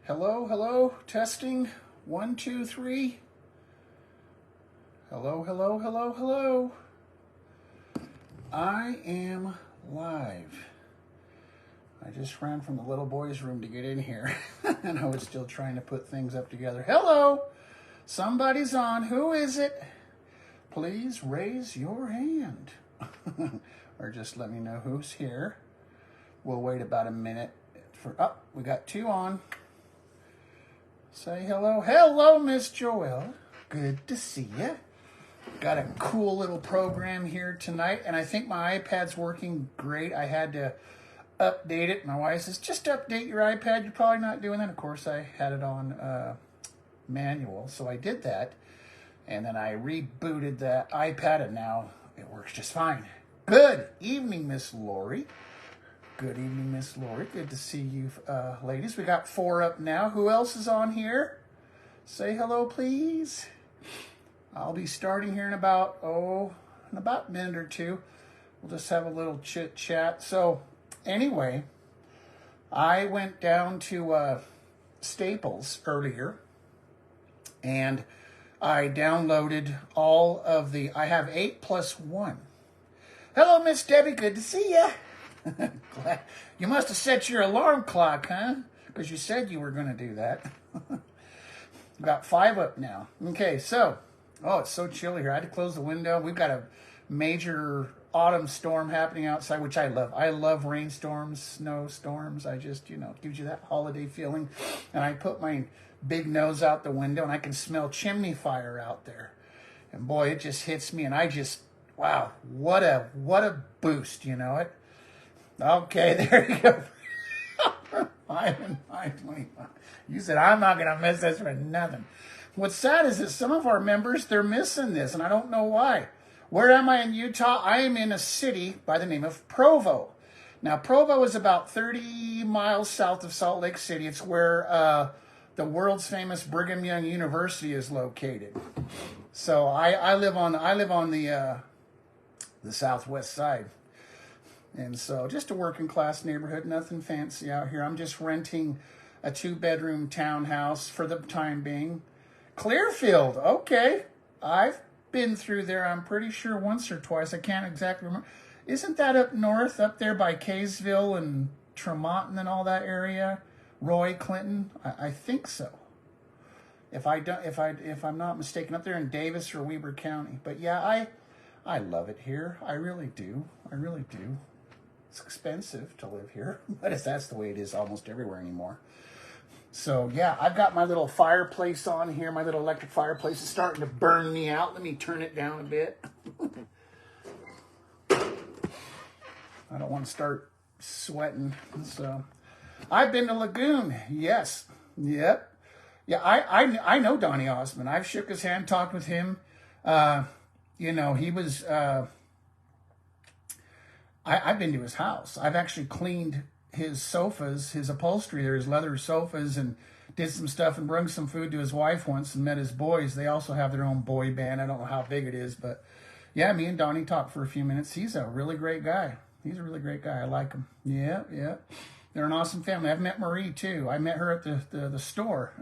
Hello, hello, testing. 1, 2, 3. Hello, hello, hello, hello. I am live. I just ran from the little boy's room to get in here, and I was still trying to put things up together. Hello, somebody's on. Who is it? Please raise your hand, or just let me know who's here. We'll wait about a minute for. Oh, we got 2 on. Say hello. Hello, Miss Joelle. Good to see you. Got a cool little program here tonight, and I think my iPad's working great. I had to update it. My wife says, just update your iPad. You're probably not doing that. Of course, I had it on manual, so I did that. And then I rebooted the iPad, and now it works just fine. Good evening, Miss Lori. Good evening, Miss Lori. Good to see you, ladies. We got 4 up now. Who else is on here? Say hello, please. I'll be starting here in about a minute or 2. We'll just have a little chit chat. So anyway, I went down to Staples earlier, and I downloaded all of the. I have 8+1. Hello, Miss Debbie. Good to see you. Glad. You must have set your alarm clock, huh? Because you said you were going to do that. Got 5 up now. Okay, so, it's so chilly here. I had to close the window. We've got a major autumn storm happening outside, which I love. I love rainstorms, snowstorms. I just, it gives you that holiday feeling. And I put my big nose out the window, and I can smell chimney fire out there. And boy, it just hits me, and I just, wow, what a boost, you know it? Okay, there you go. 5 and 5:25. You said, I'm not going to miss this for nothing. What's sad is that some of our members, they're missing this, and I don't know why. Where am I in Utah? I am in a city by the name of Provo. Now, Provo is about 30 miles south of Salt Lake City. It's where the world's famous Brigham Young University is located. So I live on the southwest side. And so just a working class neighborhood, nothing fancy out here. I'm just renting a 2-bedroom townhouse for the time being. Clearfield, okay. I've been through there, I'm pretty sure once or twice. I can't exactly remember. Isn't that up north, up there by Kaysville and Tremonton and all that area? Roy, Clinton? I think so. If I'm not mistaken, up there in Davis or Weber County. But yeah, I love it here. I really do. I really do. It's expensive to live here, but that's the way it is almost everywhere anymore. So yeah, I've got my little fireplace on here. My little electric fireplace is starting to burn me out. Let me turn it down a bit. I don't want to start sweating. So I've been to Lagoon. Yes. Yep. Yeah, I know Donnie Osmond. I've shook his hand, talked with him. He was, I've been to his house. I've actually cleaned his sofas, his upholstery there, his leather sofas, and did some stuff and brought some food to his wife once and met his boys. They also have their own boy band. I don't know how big it is, but yeah, me and Donnie talked for a few minutes. He's a really great guy. I like him. Yeah. They're an awesome family. I've met Marie too. I met her at the store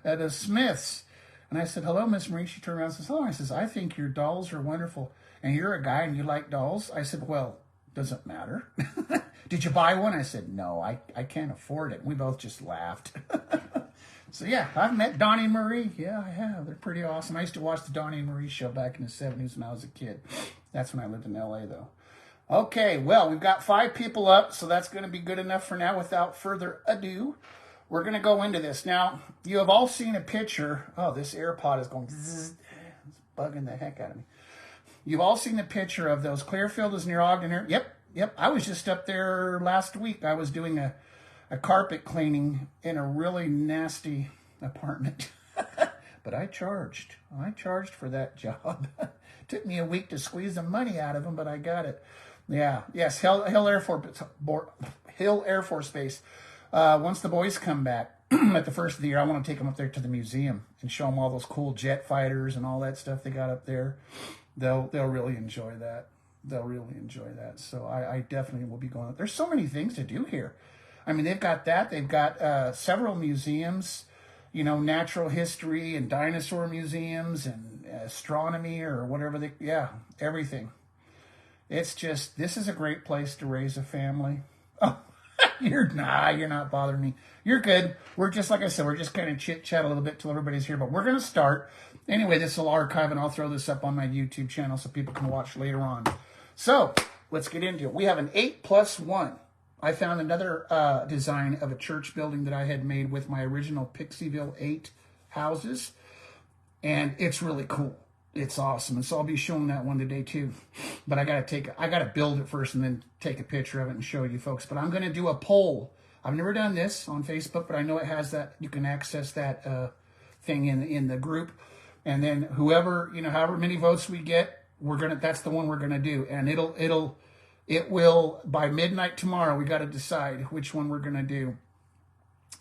at a Smith's. And I said, hello, Miss Marie. She turned around and says, hello. I says, I think your dolls are wonderful. And you're a guy and you like dolls? I said, well, doesn't matter. Did you buy one? I said, no, I can't afford it. We both just laughed. So yeah, I've met Donnie and Marie. Yeah, I have. They're pretty awesome. I used to watch the Donnie and Marie show back in the 70s when I was a kid. That's when I lived in LA though. Okay, well, we've got 5 people up, so that's going to be good enough for now. Without further ado, we're going to go into this. Now, you have all seen a picture. Oh, this AirPod is going zzz. It's bugging the heck out of me. You've all seen the picture of those. Clearfield is near Ogden here. Yep. I was just up there last week. I was doing a carpet cleaning in a really nasty apartment. But I charged for that job. Took me a week to squeeze the money out of them, but I got it. Yeah. Yes, Hill Air Force Base. Once the boys come back at the first of the year, I want to take them up there to the museum and show them all those cool jet fighters and all that stuff they got up there. They'll really enjoy that. So I definitely will be going up. There's so many things to do here. I mean, they've got that. They've got several museums, you know, natural history and dinosaur museums and astronomy or whatever they, yeah, everything. It's just, this is a great place to raise a family. Oh, you're not bothering me. You're good. We're just, like I said, we're just kind of chit-chat a little bit till everybody's here, but we're going to start. Anyway, this will archive, and I'll throw this up on my YouTube channel so people can watch later on. So, let's get into it. We have an 8+1. I found another design of a church building that I had made with my original Pixieville 8 houses, and it's really cool. It's awesome, and so I'll be showing that one today too. But I gotta build it first and then take a picture of it and show you folks. But I'm gonna do a poll. I've never done this on Facebook, but I know it has that. You can access that thing in the group, and then whoever, you know, however many votes we get, that's the one we're gonna do, and it will by midnight tomorrow. We got to decide which one we're gonna do.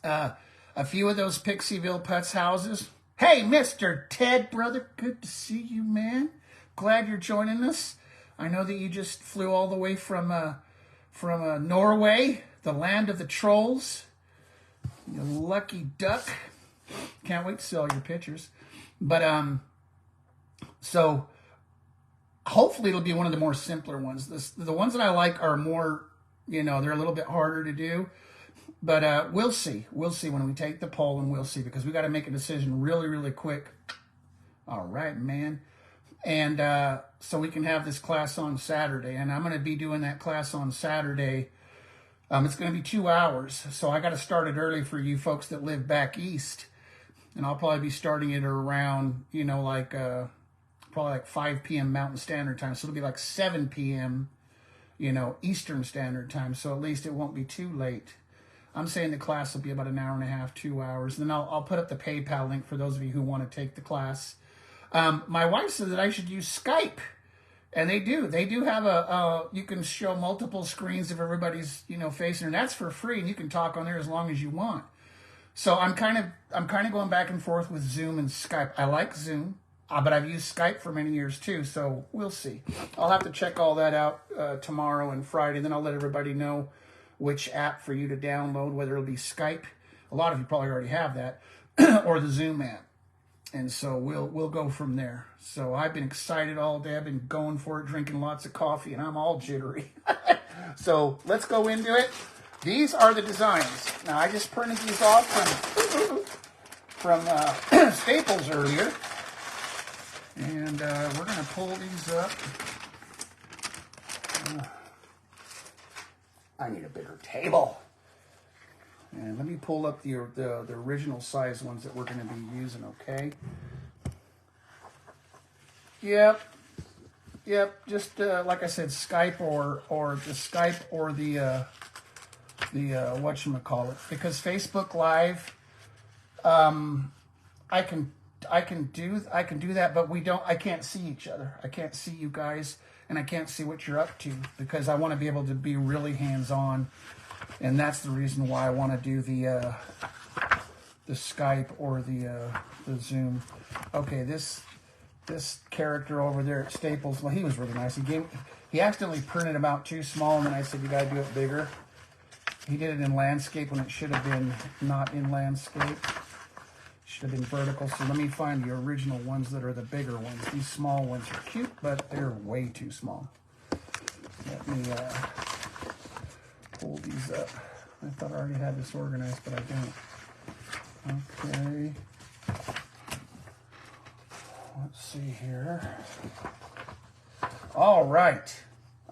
A few of those Pixieville Putz houses. Hey, Mr. Ted, brother, good to see you, man. Glad you're joining us. I know that you just flew all the way from Norway, the land of the trolls. You lucky duck. Can't wait to see all your pictures. But so hopefully it'll be one of the more simpler ones. The ones that I like are more, you know, they're a little bit harder to do. But we'll see. We'll see when we take the poll, and we'll see, because we got to make a decision really, really quick. All right, man. And so we can have this class on Saturday. And I'm going to be doing that class on Saturday. It's going to be 2 hours. So I got to start it early for you folks that live back east. And I'll probably be starting it around, you know, like probably like 5 p.m. Mountain Standard Time. So it'll be like 7 p.m., you know, Eastern Standard Time. So at least it won't be too late. I'm saying the class will be about an hour and a half, 2 hours. Then I'll put up the PayPal link for those of you who want to take the class. My wife said that I should use Skype, and they do. They do have you can show multiple screens of everybody's, you know, face, and that's for free, and you can talk on there as long as you want. So I'm kind of going back and forth with Zoom and Skype. I like Zoom, but I've used Skype for many years too. So we'll see. I'll have to check all that out tomorrow and Friday. Then I'll let everybody know which app for you to download, whether it'll be Skype. A lot of you probably already have that, or the Zoom app. And so we'll go from there. So I've been excited all day. I've been going for it, drinking lots of coffee, and I'm all jittery. So let's go into it. These are the designs. Now, I just printed these off from Staples earlier. And we're going to pull these up. I need a bigger table. And let me pull up the original size ones that we're going to be using, okay? Yep. Just like I said, Skype or the Skype or the whatchamacallit. Because Facebook Live, I can do that, but I can't see each other. I can't see you guys, and I can't see what you're up to, because I want to be able to be really hands-on. And that's the reason why I want to do the Skype or the Zoom. Okay, this character over there at Staples, well, he was really nice. He accidentally printed them out too small, and then I said, you got to do it bigger. He did it in landscape when it should have been not in landscape. Should have been vertical. So let me find the original ones that are the bigger ones. These small ones are cute, but they're way too small. Let me pull these up. I thought I already had this organized, but I don't. Okay. Let's see here. All right.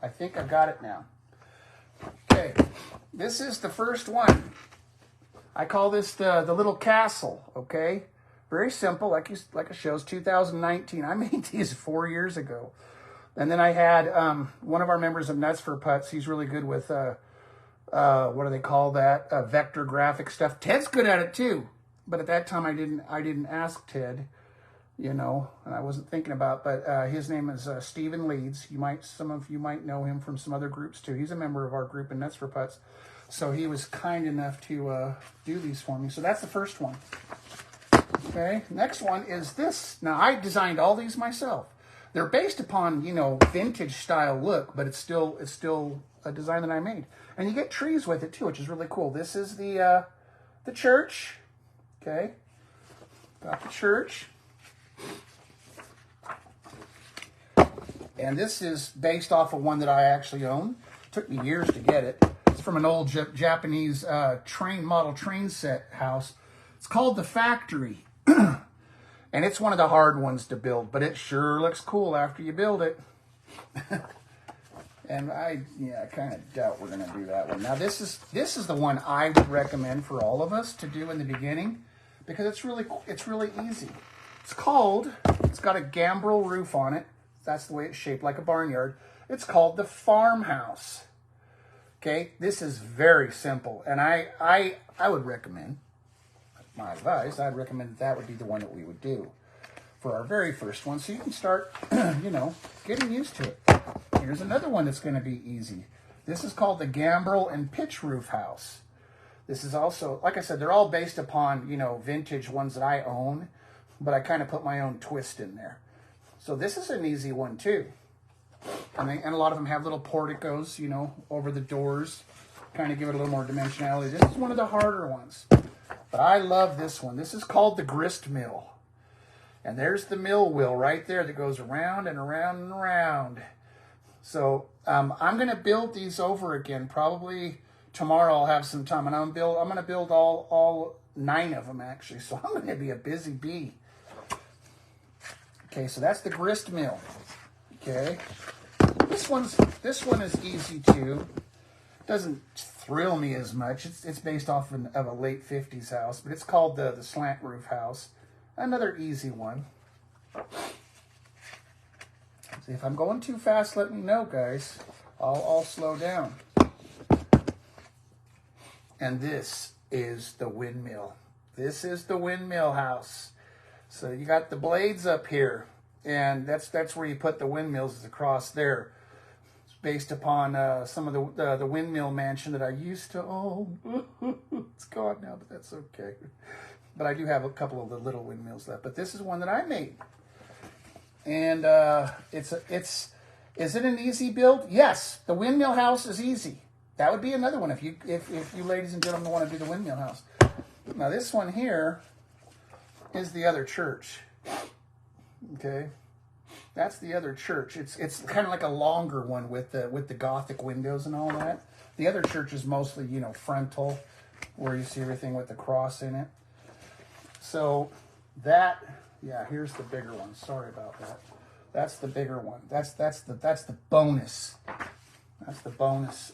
I think I got it now. Okay. This is the first one. I call this the little castle, okay? Very simple, like it shows, 2019. I made these 4 years ago. And then I had one of our members of Nuts for Putz. He's really good with, what do they call that? Vector graphic stuff. Ted's good at it too. But at that time, I didn't ask Ted, you know, and I wasn't thinking about, but his name is Stephen Leeds. Some of you might know him from some other groups too. He's a member of our group in Nuts for Putz. So he was kind enough to do these for me. So that's the first one. Okay, next one is this. Now, I designed all these myself. They're based upon, you know, vintage style look, but it's still a design that I made. And you get trees with it too, which is really cool. This is the church. Okay, got the church. And this is based off of one that I actually own. It took me years to get it. It's from an old Japanese model train set house. It's called the Factory. And it's one of the hard ones to build, but it sure looks cool after you build it. And I kind of doubt we're going to do that one. Now this is the one I would recommend for all of us to do in the beginning, because it's really easy. It's got a gambrel roof on it. That's the way it's shaped, like a barnyard. It's called the farmhouse. Okay, this is very simple, and I would recommend, my advice, I'd recommend that would be the one that we would do for our very first one, so you can start, getting used to it. Here's another one that's going to be easy. This is called the gambrel and pitch roof house. This is also, like I said, they're all based upon, vintage ones that I own, but I kind of put my own twist in there. So this is an easy one too. And a lot of them have little porticos, over the doors, kind of give it a little more dimensionality. This is one of the harder ones. But I love this one. This is called the grist mill. And there's the mill wheel right there that goes around and around and around. So I'm going to build these over again. Probably tomorrow I'll have some time. And I'm going to build all 9 of them, actually. So I'm going to be a busy bee. Okay, so that's the grist mill. Okay. This one is easy too. Doesn't thrill me as much. It's based off of a late 50s house, but it's called the slant roof house. Another easy one. See, if I'm going too fast, let me know, guys. I'll slow down. And this is the windmill. This is the windmill house. So you got the blades up here, and that's where you put the windmills, is across there. Based upon some of the windmill mansion that I used to own. It's gone now, but that's okay. But I do have a couple of the little windmills left. But this is one that I made, and is it an easy build? Yes, the windmill house is easy. That would be another one if you ladies and gentlemen want to do the windmill house. Now this one here is the other church. Okay. That's the other church. It's kind of like a longer one with the Gothic windows and all that. The other church is mostly, frontal, where you see everything with the cross in it. So here's the bigger one. Sorry about that. That's the bigger one. That's the bonus. That's the bonus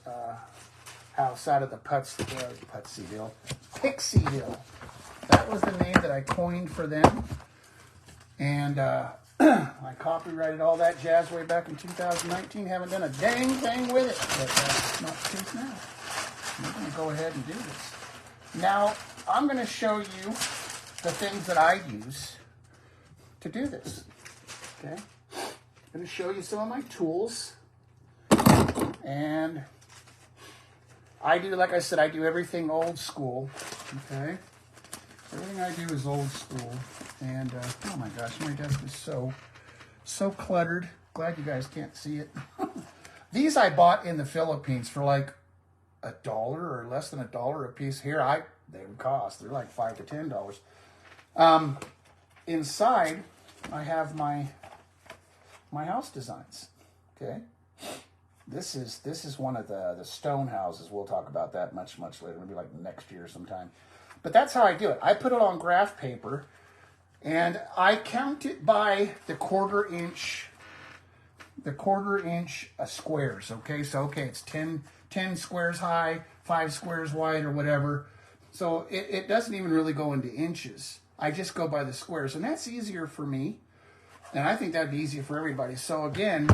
house out of the Pixie Hill. That was the name that I coined for them, and I copyrighted all that jazz way back in 2019. Haven't done a dang thing with it, but it's not the case now. I'm going to go ahead and do this. Now, I'm going to show you the things that I use to do this. Okay? I'm going to show you some of my tools. And I do, like I said, I do everything old school. Okay? Everything I do is old school. And, oh my gosh, my desk is so cluttered. Glad you guys can't see it. These I bought in the Philippines for like $1 or less than $1 a piece. Here, they would cost. They're like $5 to $10. Inside, I have my house designs. Okay? This is one of the stone houses. We'll talk about that much later. Maybe like next year sometime. But that's how I do it. I put it on graph paper, and I count it by the quarter inch squares. Okay, so it's 10 squares high, 5 squares wide, or whatever. So it doesn't even really go into inches. I just go by the squares, and that's easier for me, and I think that'd be easier for everybody. So again,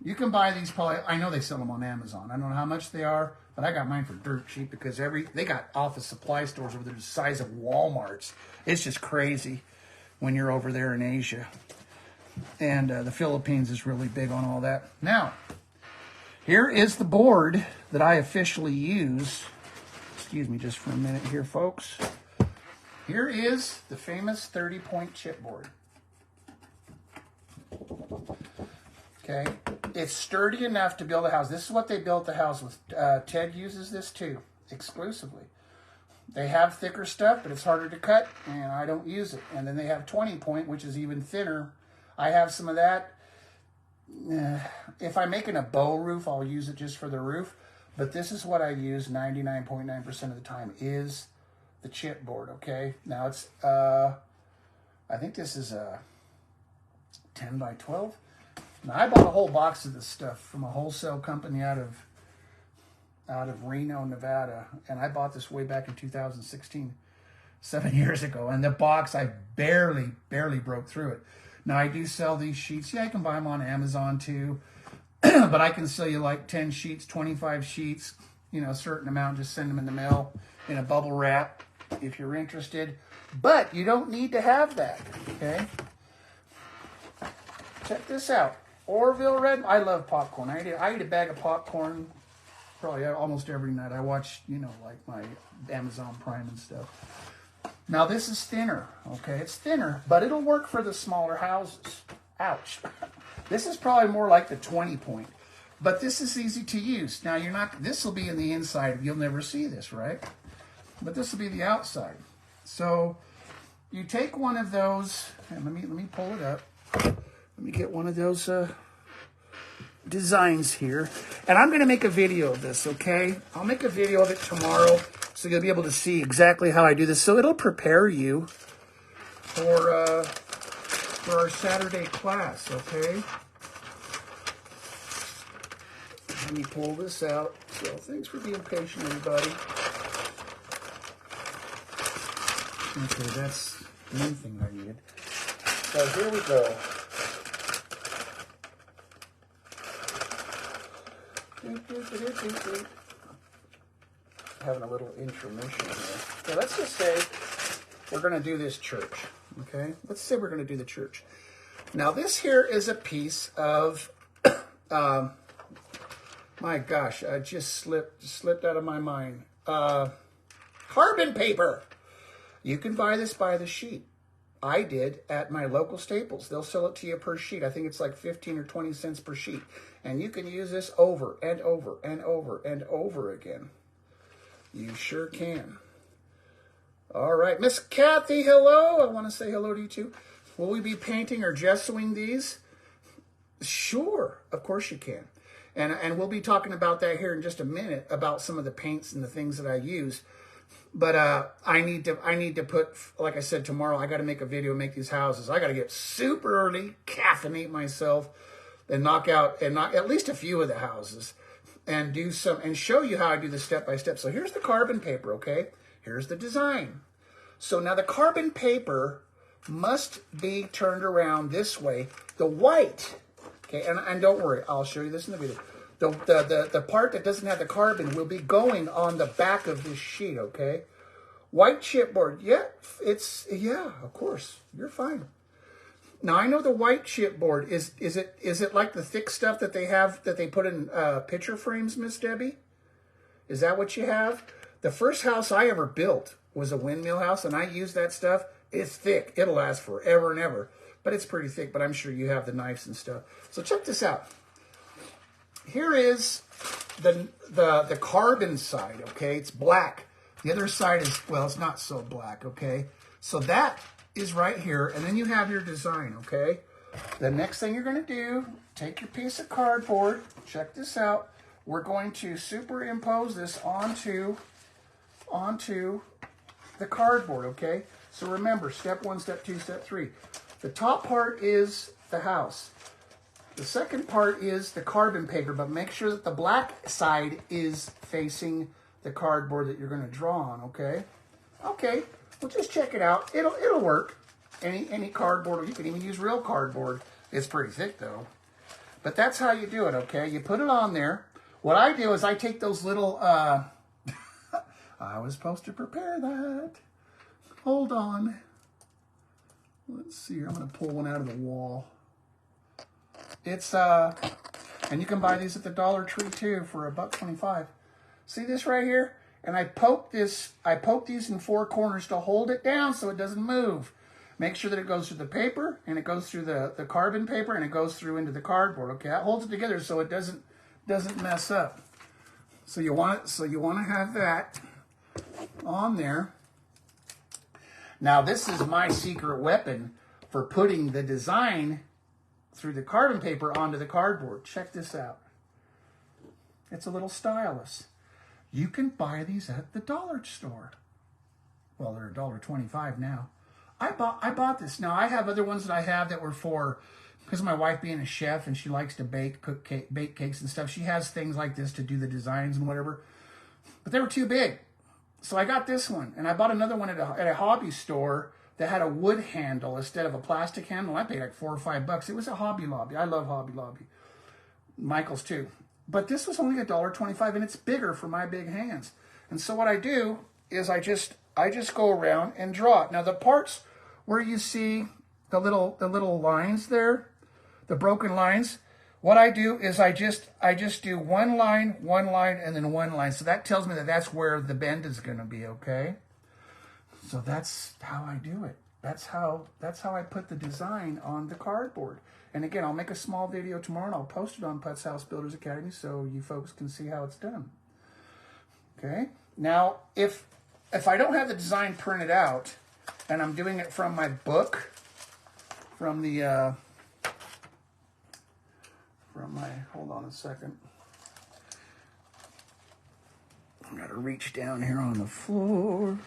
you can buy these probably. I know they sell them on Amazon. I don't know how much they are, but I got mine for dirt cheap because they got office supply stores over there the size of Walmarts. It's just crazy when you're over there in Asia. And the Philippines is really big on all that. Now, here is the board that I officially use. Excuse me just for a minute here, folks. Here is the famous 30-point chipboard. Okay, It's sturdy enough to build a house. This is what they built the house with. Ted uses this too, exclusively. They have thicker stuff, but it's harder to cut, and I don't use it. And then they have 20 point, which is even thinner. I have some of that. If I'm making a bow roof, I'll use it just for the roof. But this is what I use 99.9% of the time is the chipboard, okay? Now it's, I think this is a 10 by 12. Now I bought a whole box of this stuff from a wholesale company out of Reno, Nevada. And I bought this way back in 2016, 7 years ago. And the box, I barely broke through it. Now I do sell these sheets. Yeah, I can buy them on Amazon too. But I can sell you like 10 sheets, 25 sheets, you know, a certain amount. Just send them in the mail in a bubble wrap if you're interested. But you don't need to have that, okay? Check this out. Orville Red. I love popcorn. I eat a bag of popcorn probably almost every night. I watch, you know, like my Amazon Prime and stuff. Now this is thinner, okay? It's thinner, but it'll work for the smaller houses. Ouch. This is probably more like the 20 point, but this is easy to use. Now you're not, this will be in the inside. You'll never see this, right? But this will be the outside. So you take one of those, and let me pull it up. Let me get one of those designs here. And I'm gonna make a video of this, okay? I'll make a video of it tomorrow, so you'll be able to see exactly how I do this. So it'll prepare you for our Saturday class, okay? Let me pull this out. So thanks for being patient, everybody. Okay, that's the main thing I needed. So here we go. Having a little intermission here. Okay, let's just say we're going to do this church. Okay, let's say we're going to do the church. Now this here is a piece of, my gosh, I just slipped out of my mind. Carbon paper. You can buy this by the sheet. I did at my local Staples. They'll sell it to you per sheet. I think it's like 15 or 20 cents per sheet. And you can use this over and over and over and over again. You sure can. All right, Miss Kathy, hello. I want to say hello to you too. Will we be painting or gessoing these? Sure, of course you can. And we'll be talking about that here in just a minute, about some of the paints and the things that I use. But I need to put, like I said, tomorrow I got to make a video and make these houses. I got to get super early, caffeinate myself, and knock at least a few of the houses, and do some and show you how I do this step by step. So here's the carbon paper, okay? Here's the design. So now the carbon paper must be turned around this way. The white, okay, and don't worry, I'll show you this in the video. The part that doesn't have the carbon will be going on the back of this sheet, okay? White chipboard, yeah, of course, you're fine. Now I know the white chipboard is it like the thick stuff that they have that they put in picture frames, Miss Debbie? Is that what you have? The first house I ever built was a windmill house, and I used that stuff. It's thick. It'll last forever and ever, but it's pretty thick. But I'm sure you have the knives and stuff. So check this out. Here is the carbon side, okay? It's black. The other side is, well, it's not so black, okay? So that is right here, and then you have your design, okay? The next thing you're going to do, take your piece of cardboard. Check this out. We're going to superimpose this onto the cardboard, okay? So remember, step 1, step 2, step 3. The top part is the house. The second part is the carbon paper, but make sure that the black side is facing the cardboard that you're going to draw on, okay? Okay, well, just check it out. It'll work. Any cardboard, or you can even use real cardboard. It's pretty thick, though. But that's how you do it, okay? You put it on there. What I do is I take those little... I was supposed to prepare that. Hold on. Let's see here. I'm going to pull one out of the wall. It's, and you can buy these at the Dollar Tree too for $1.25. See this right here? And I poke these in 4 corners to hold it down so it doesn't move. Make sure that it goes through the paper, and it goes through the carbon paper, and it goes through into the cardboard. Okay, that holds it together so it doesn't mess up. So you want to have that on there. Now this is my secret weapon for putting the design through the carbon paper onto the cardboard. Check this out. It's a little stylus. You can buy these at the dollar store. Well, they're $1.25 now. I bought this. Now I have other ones that I have that were for, because of my wife being a chef and she likes to bake cakes and stuff. She has things like this to do the designs and whatever. But they were too big. So I got this one, and I bought another one at a hobby store that had a wood handle instead of a plastic handle. I paid like $4 or $5. It was a Hobby Lobby. I love Hobby Lobby. Michael's too. But this was only $1.25, and it's bigger for my big hands. And so what I do is I just go around and draw it. Now the parts where you see the little lines there, the broken lines, what I do is I just do one line, and then one line. So that tells me that that's where the bend is going to be, okay? So that's how I do it. That's how I put the design on the cardboard. And again, I'll make a small video tomorrow, and I'll post it on Putz House Builders Academy so you folks can see how it's done. Okay? Now, if I don't have the design printed out, and I'm doing it from my book, from my, hold on a second. I gotta reach down here on the floor.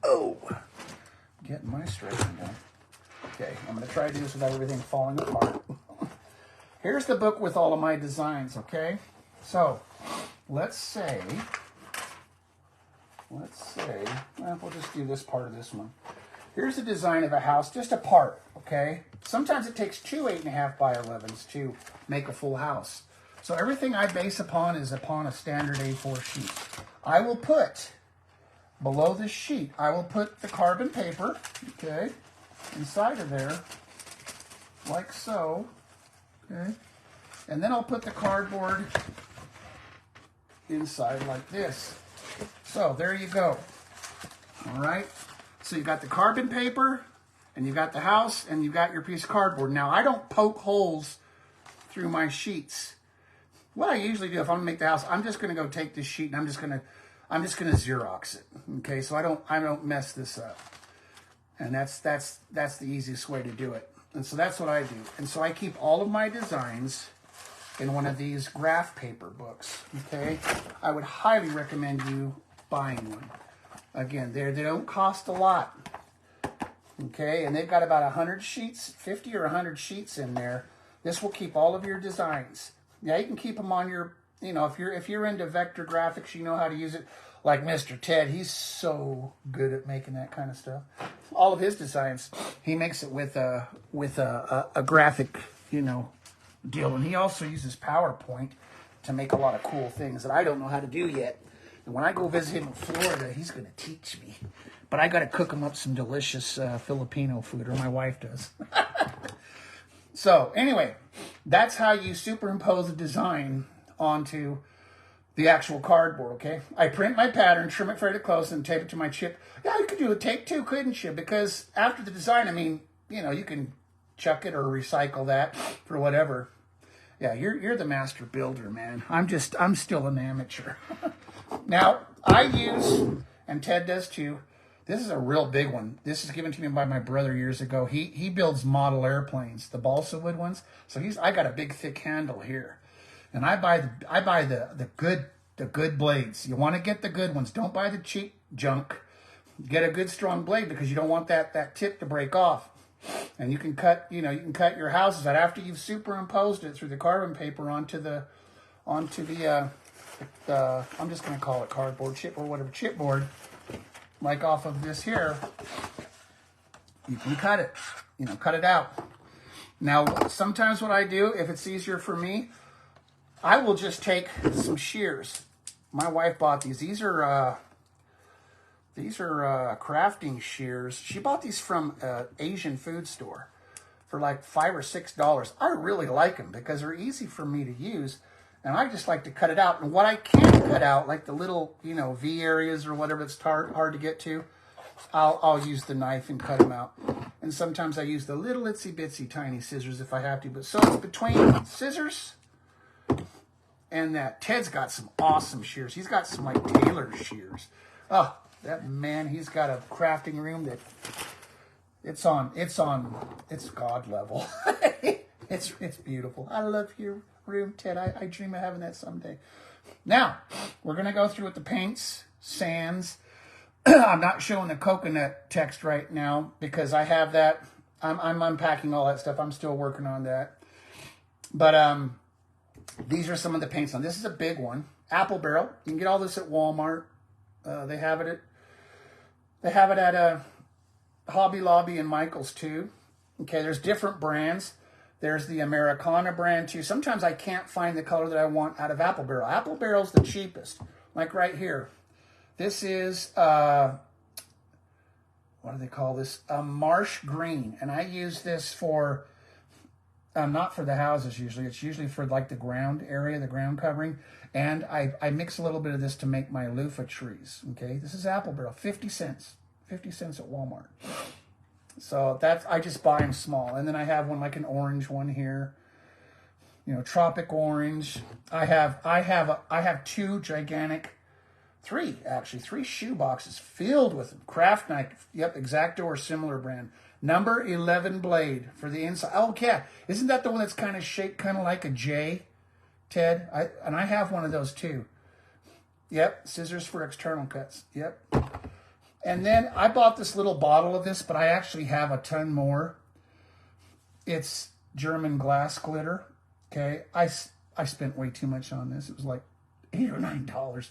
Oh, getting my stretching done. Okay, I'm gonna try to do this without everything falling apart. Here's the book with all of my designs, okay? So, let's say, well, we'll just do this part of this one. Here's the design of a house, just a part, okay? Sometimes it takes two 8.5 by 11s to make a full house. So everything I base upon is upon a standard A4 sheet. I will put, below this sheet, I will put the carbon paper, okay, inside of there, like so, okay? And then I'll put the cardboard inside like this. So there you go, all right? So you got the carbon paper, and you got the house, and you got your piece of cardboard. Now, I don't poke holes through my sheets. What I usually do if I'm gonna make the house, I'm just gonna go take this sheet and I'm just gonna Xerox it. Okay, so I don't mess this up. And that's the easiest way to do it. And so that's what I do. And so I keep all of my designs in one of these graph paper books. Okay, I would highly recommend you buying one. Again, they don't cost a lot. Okay, and they've got about 100 sheets, 50 or 100 sheets in there. This will keep all of your designs. Yeah, you can keep them on your, you know, if you're into vector graphics, you know how to use it. Like Mr. Ted, he's so good at making that kind of stuff. All of his designs, he makes it with a graphic, you know, deal. And he also uses PowerPoint to make a lot of cool things that I don't know how to do yet. And when I go visit him in Florida, he's going to teach me. But I got to cook him up some delicious Filipino food, or my wife does. So anyway, that's how you superimpose a design onto the actual cardboard, okay? I print my pattern, trim it fairly close, and tape it to my chip. Yeah, you could do a tape too, couldn't you? Because after the design, I mean, you know, you can chuck it or recycle that for whatever. Yeah, you're the master builder, man. I'm still an amateur. Now, I use, and Ted does too, this is a real big one. This is given to me by my brother years ago. He builds model airplanes, the balsa wood ones. So I got a big thick handle here. And I buy the good blades. You want to get the good ones. Don't buy the cheap junk. Get a good strong blade because you don't want that tip to break off. And you can cut, you can cut your houses out after you've superimposed it through the carbon paper onto the I'm just going to call it cardboard, chipboard, like off of this here. You can cut it, cut it out. Now, sometimes what I do, if it's easier for me, I will just take some shears. My wife bought these. These are crafting shears. She bought these from an Asian food store for like $5 or $6. I really like them because they're easy for me to use. And I just like to cut it out. And what I can't cut out, like the little, V areas or whatever that's hard to get to, I'll use the knife and cut them out. And sometimes I use the little itsy bitsy tiny scissors if I have to. But so it's between scissors and that. Ted's got some awesome shears. He's got some like tailor shears. Oh, that man, he's got a crafting room that it's God level. It's beautiful. I love your room, Ted. I dream of having that someday. Now, we're going to go through with the paints, sands. I'm not showing the coconut text right now because I have that. I'm unpacking all that stuff. I'm still working on that. But these are some of the paints on. This is a big one. Apple barrel. You can get all this at Walmart. They have it at Hobby Lobby and Michael's too. Okay, there's different brands. There's the Americana brand too. Sometimes I can't find the color that I want out of Apple Barrel. Apple Barrel's the cheapest. Like right here. This is, what do they call this? A marsh green. And I use this for, not for the houses usually. It's usually for like the ground area, the ground covering. And I mix a little bit of this to make my loofah trees. Okay, this is Apple Barrel, 50 cents. 50 cents at Walmart. So that's, I just buy them small. And then I have one like an orange one here. You know, tropic orange. I have two gigantic, three shoe boxes filled with them. Craft knife, yep, X-Acto or similar brand. Number 11 blade for the inside. Oh yeah, isn't that the one that's kind of shaped kind of like a J, Ted? I have one of those too. Yep, scissors for external cuts. Yep. And then I bought this little bottle of this, but I actually have a ton more. It's German glass glitter. Okay, I spent way too much on this. It was like $8 or $9.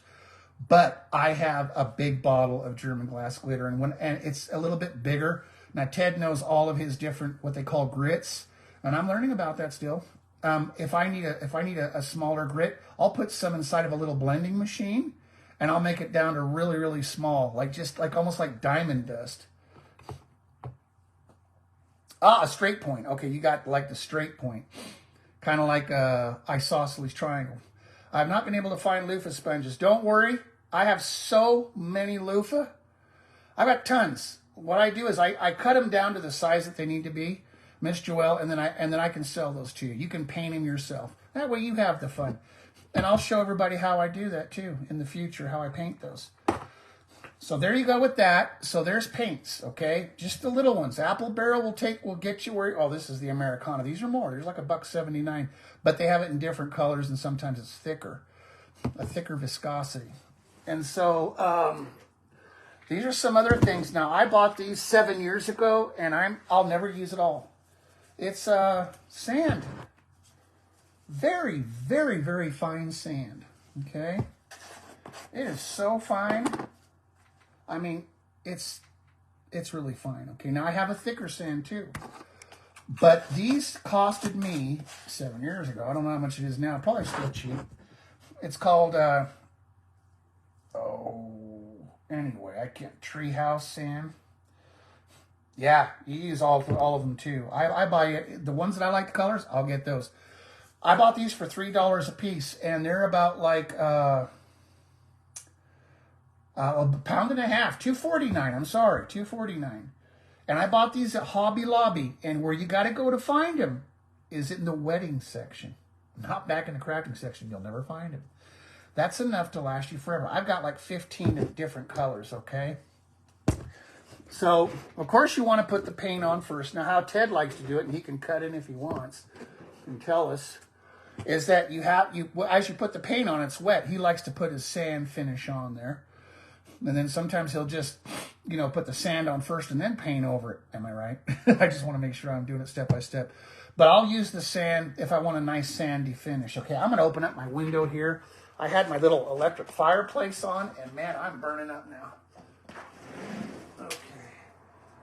But I have a big bottle of German glass glitter, and it's a little bit bigger. Now Ted knows all of his different what they call grits, and I'm learning about that still. If I need a smaller grit, I'll put some inside of a little blending machine. And I'll make it down to really, really small, almost like diamond dust. Ah, a straight point. Okay, you got like the straight point. Kind of like a isosceles triangle. I've not been able to find loofah sponges. Don't worry. I have so many loofah. I've got tons. What I do is I cut them down to the size that they need to be, Miss Joelle, and then I can sell those to you. You can paint them yourself. That way you have the fun. And I'll show everybody how I do that too in the future, how I paint those. So there you go with that. So there's paints, okay? Just the little ones. Apple Barrel will get you where, oh, this is the Americana. These are more. There's like $1.79, but they have it in different colors and sometimes it's thicker, a thicker viscosity. And so these are some other things. Now I bought these 7 years ago and I'll never use it all. It's sand. Very, very, very fine sand, okay? It is so fine. I mean, it's really fine, okay? Now, I have a thicker sand, too. But these costed me 7 years ago. I don't know how much it is now. Probably still cheap. It's called, anyway, I can't, Treehouse sand. Yeah, you use all of them, too. I buy it. The ones that I like the colors, I'll get those. I bought these for $3 a piece, and they're about like a pound and a half, $2.49. I'm sorry, $2.49. And I bought these at Hobby Lobby, and where you got to go to find them is in the wedding section, not back in the crafting section. You'll never find them. That's enough to last you forever. I've got like 15 different colors. Okay. So of course you want to put the paint on first. Now how Ted likes to do it, and he can cut in if he wants, and tell us. Is that as you put the paint on, it's wet. He likes to put his sand finish on there. And then sometimes he'll just, put the sand on first and then paint over it. Am I right? I just want to make sure I'm doing it step by step. But I'll use the sand if I want a nice sandy finish. Okay, I'm going to open up my window here. I had my little electric fireplace on, and man, I'm burning up now. Okay,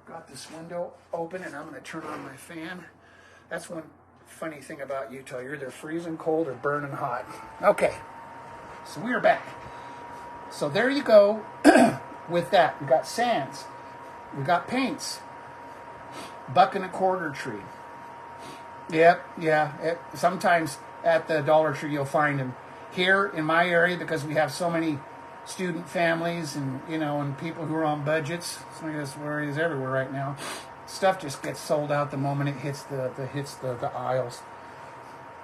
got this window open, and I'm going to turn on my fan. That's one funny thing about Utah. You're either freezing cold or burning hot. Okay, so we are back. So there you go with that. We got sands. We got paints. $1.25 tree. Yep, yeah. Sometimes at the Dollar Tree you'll find them. Here in my area, because we have so many student families and, and people who are on budgets. So I guess where it is everywhere right now. Stuff just gets sold out the moment it hits the aisles.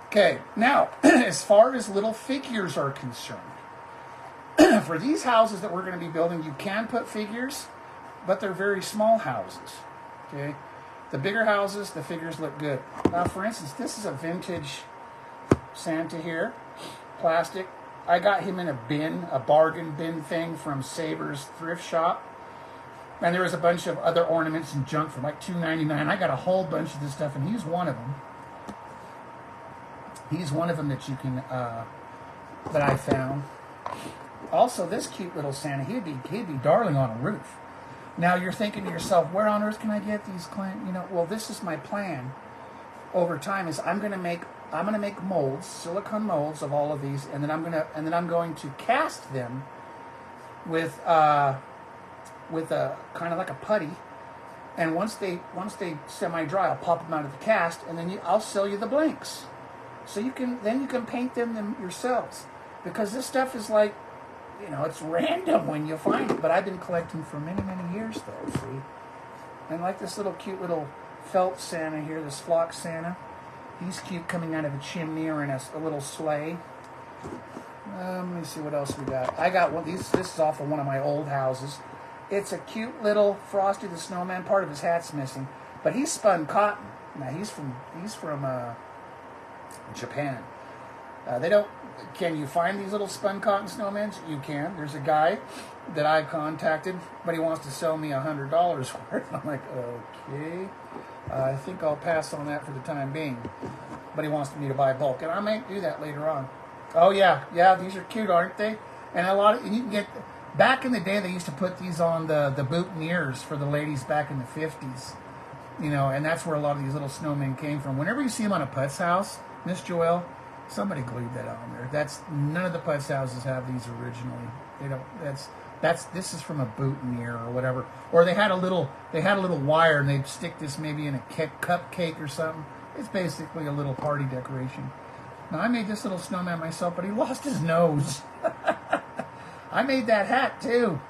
Okay, now, as far as little figures are concerned, for these houses that we're going to be building, you can put figures, but they're very small houses. Okay, the bigger houses, the figures look good. Now, for instance, this is a vintage Santa here, plastic. I got him in a bin, a bargain bin thing from Saber's thrift shop. And there was a bunch of other ornaments and junk for like $2.99. I got a whole bunch of this stuff, and he's one of them. He's one of them that you can, that I found. Also, this cute little Santa, he'd be darling on a roof. Now you're thinking to yourself, where on earth can I get these well, this is my plan over time is I'm gonna make molds, silicone molds of all of these, and then I'm going to cast them with a kind of like a putty. And once they semi-dry, I'll pop them out of the cast, and then I'll sell you the blanks. So you can paint them yourselves, because this stuff is like, it's random when you find it. But I've been collecting for many, many years, though. See, and like this little cute little felt Santa here, this flock Santa. He's cute, coming out of a chimney or in a little sleigh. Let me see what else we got. I got one. This is off of one of my old houses. It's a cute little Frosty the Snowman. Part of his hat's missing, but he's spun cotton. Now he's from Japan. They don't. Can you find these little spun cotton snowmen? You can. There's a guy that I contacted, but he wants to sell me $100 worth. I'm like, okay. I think I'll pass on that for the time being. But he wants me to buy bulk, and I may do that later on. Oh yeah, these are cute, aren't they? And you can get. Back in the day, they used to put these on the boutonnieres for the ladies back in the 50s. And that's where a lot of these little snowmen came from. Whenever you see them on a Putz house, Miss Joelle, somebody glued that on there. None of the Putz houses have these originally. They don't. This is from a boutonniere or whatever. Or they had a little wire, and they'd stick this maybe in a cupcake or something. It's basically a little party decoration. Now I made this little snowman myself, but he lost his nose. I made that hat too,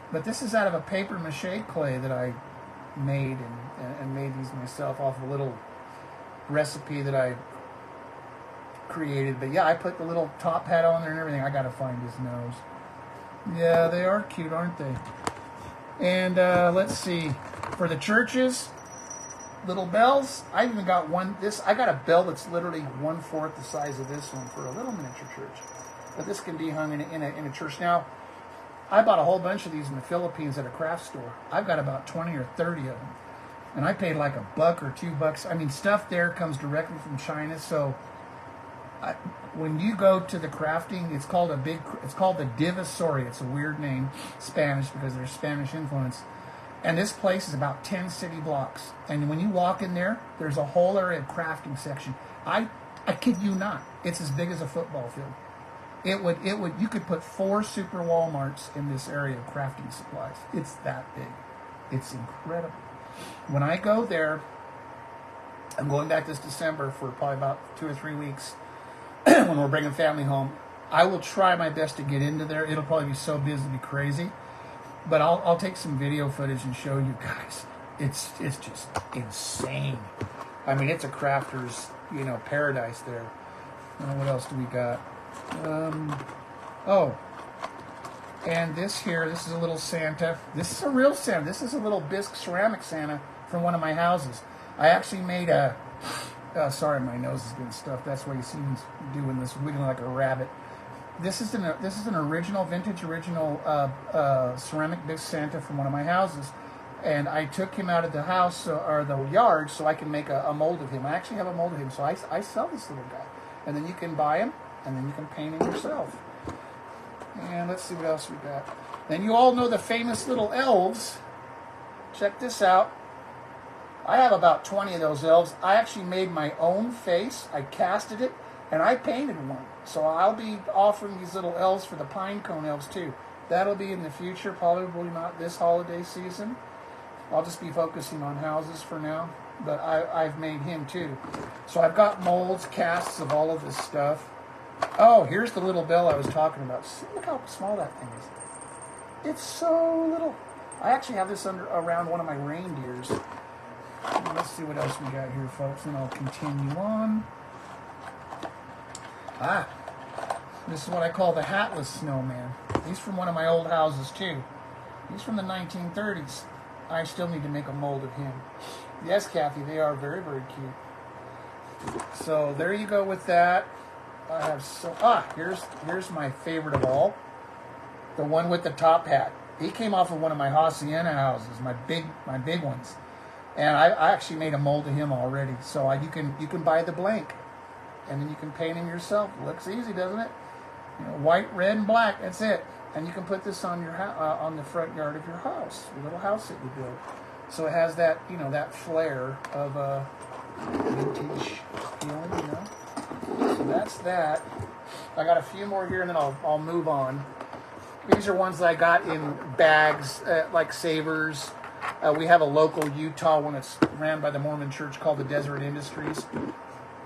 but this is out of a paper mache clay that I made and made these myself off of a little recipe that I created. But yeah, I put the little top hat on there and everything. I gotta find his nose. Yeah, they are cute, aren't they? And let's see, for the churches, little bells. I even got one. I got a bell that's literally 1/4 the size of this one for a little miniature church. But this can be hung in a church. Now, I bought a whole bunch of these in the Philippines at a craft store. I've got about 20 or 30 of them. And I paid like $1 or $2. I mean, stuff there comes directly from China. So when you go to the crafting, it's called the Divisoria. It's a weird name, Spanish, because there's Spanish influence. And this place is about 10 city blocks. And when you walk in there, there's a whole area of crafting section. I kid you not. It's as big as a football field. You could put 4 super Walmarts in this area of crafting supplies. It's that big. It's incredible. When I go there, I'm going back this December for probably about 2 or 3 weeks when we're bringing family home. I will try my best to get into there. It'll probably be so busy to be crazy. But I'll take some video footage and show you guys. It's just insane. I mean, it's a crafter's, paradise there. What else do we got? And this is a little Santa. This is a real Santa. This is a little bisque ceramic Santa from one of my houses. I actually made sorry, my nose has been stuffed. That's why you see me doing this, wiggling like a rabbit. This is an original, vintage ceramic bisque Santa from one of my houses. And I took him out of the house or the yard so I can make a mold of him. I actually have a mold of him, so I sell this little guy. And then you can buy him, and then you can paint him yourself. And let's see what else we got. Then you all know the famous little elves. Check this out. I have about 20 of those elves. I actually made my own face. I casted it, and I painted one. So I'll be offering these little elves for the pine cone elves too. That'll be in the future, probably not this holiday season. I'll just be focusing on houses for now. But I've made him too. So I've got molds, casts of all of this stuff. Oh, here's the little bell I was talking about. See, look how small that thing is. It's so little. I actually have this around one of my reindeers. Let's see what else we got here, folks, and I'll continue on. Ah, this is what I call the hatless snowman. He's from one of my old houses, too. He's from the 1930s. I still need to make a mold of him. Yes, Kathy, they are very, very cute. So there you go with that. I have here's my favorite of all. The one with the top hat. He came off of one of my hacienda houses, my big ones. And I actually made a mold of him already. So you can buy the blank, and then you can paint him yourself. Looks easy, doesn't it? You know, white, red, and black. That's it. And you can put this on your on the front yard of your house, your little house that you build. So it has that that flair of a vintage feeling, you know. So that's that. I got a few more here, and then I'll move on. These are ones that I got in bags, like Savers. We have a local Utah one that's ran by the Mormon Church called the Desert Industries,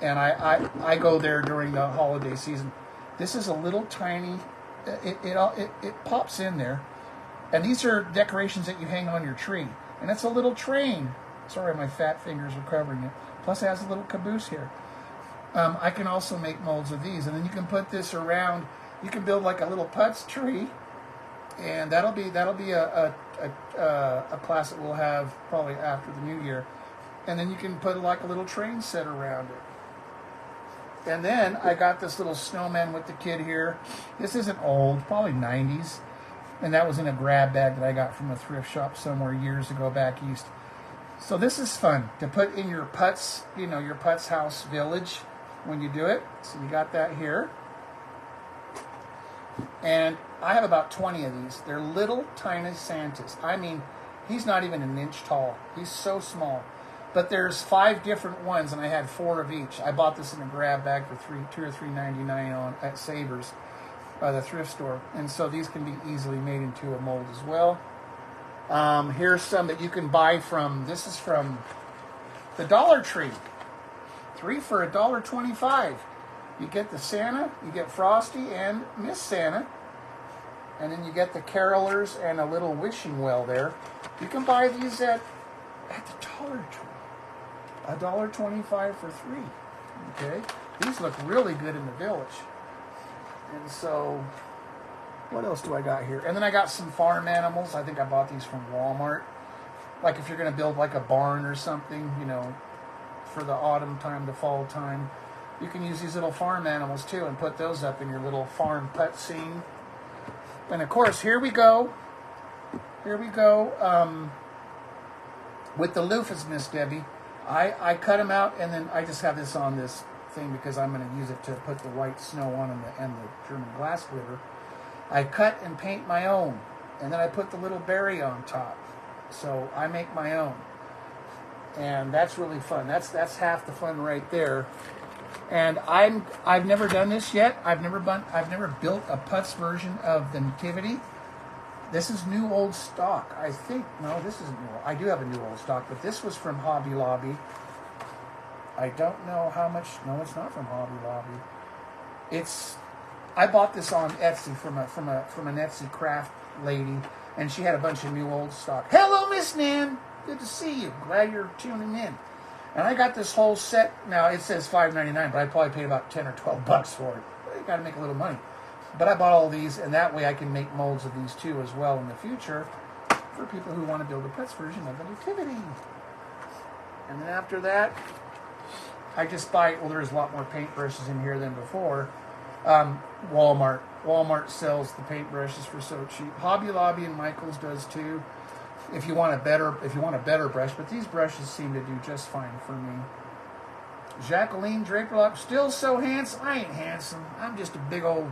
and I go there during the holiday season. This is a little tiny. It pops in there, and these are decorations that you hang on your tree. And it's a little train. Sorry, my fat fingers are covering it. Plus, it has a little caboose here. I can also make molds of these, and then you can put this around. You can build like a little Putz tree, and that'll be a class that we'll have probably after the new year. And then you can put like a little train set around it. And then I got this little snowman with the kid here. This isn't old, probably 90s. And that was in a grab bag that I got from a thrift shop somewhere years ago back east. So this is fun to put in your Putz, your Putz house village when you do it. So you got that here. And I have about 20 of these. They're little tiny Santas. I mean, he's not even an inch tall. He's so small. But there's 5 different ones, and I had 4 of each. I bought this in a grab bag for $2 or $3.99 at Savers, the thrift store. And so these can be easily made into a mold as well. Here's some that you can buy from. This is from the Dollar Tree. 3 for $1.25. You get the Santa, you get Frosty and Miss Santa, and then you get the carolers and a little wishing well there. You can buy these at the Dollar Tree. $1.25 for 3. Okay, these look really good in the village. And so, what else do I got here? And then I got some farm animals. I think I bought these from Walmart. Like if you're going to build like a barn or something, for the autumn time, the fall time, you can use these little farm animals too and put those up in your little farm put scene. And of course, here we go. With the loofahs, Miss Debbie. I cut them out, and then I just have this on this thing because I'm going to use it to put the white snow on and the German glass glitter. I cut and paint my own, and then I put the little berry on top. So I make my own, and that's really fun. That's half the fun right there. And I've never done this yet. I've never built a Putz version of the Nativity. This is new old stock, I think. No, this isn't new. I do have a new old stock, but this was from Hobby Lobby. I don't know how much. No, it's not from Hobby Lobby. I bought this on Etsy from an Etsy craft lady, and she had a bunch of new old stock. Hello, Miss Nan. Good to see you. Glad you're tuning in. And I got this whole set. Now it says $5.99, but I probably paid about $10 or $12 for it. You got to make a little money. But I bought all these, and that way I can make molds of these too as well in the future for people who want to build a Putz version of the Nativity. And then after that, I just buy, there's a lot more paintbrushes in here than before. Walmart. Walmart sells the paintbrushes for so cheap. Hobby Lobby and Michael's does too. If you want a better brush, but these brushes seem to do just fine for me. Jacqueline Draperlock, still so handsome. I ain't handsome. I'm just a big old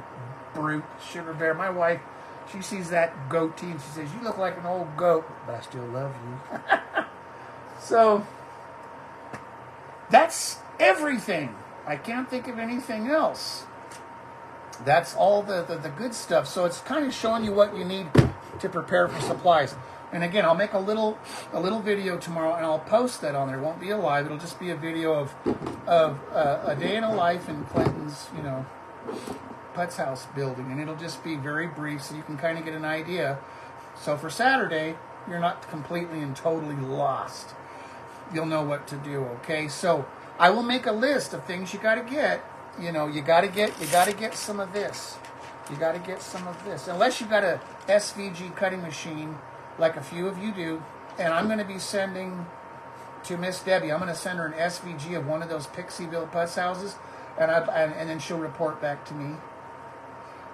brute, sugar bear. My wife, she sees that goatee and she says, "You look like an old goat, but I still love you." So that's everything. I can't think of anything else. That's all the good stuff. So it's kind of showing you what you need to prepare for supplies. And again, I'll make a little video tomorrow, and I'll post that on there. It won't be a live. It'll just be a video of a day in a life in Clinton's, Putz House building, and it'll just be very brief so you can kind of get an idea. So for Saturday, you're not completely and totally lost. You'll know what to do, okay? So I will make a list of things you got to get. You know, you got to get some of this. You got to get some of this. Unless you got a SVG cutting machine like a few of you do, and I'm going to be sending to Miss Debbie, I'm going to send her an SVG of one of those Pixie-built Putz houses, and then she'll report back to me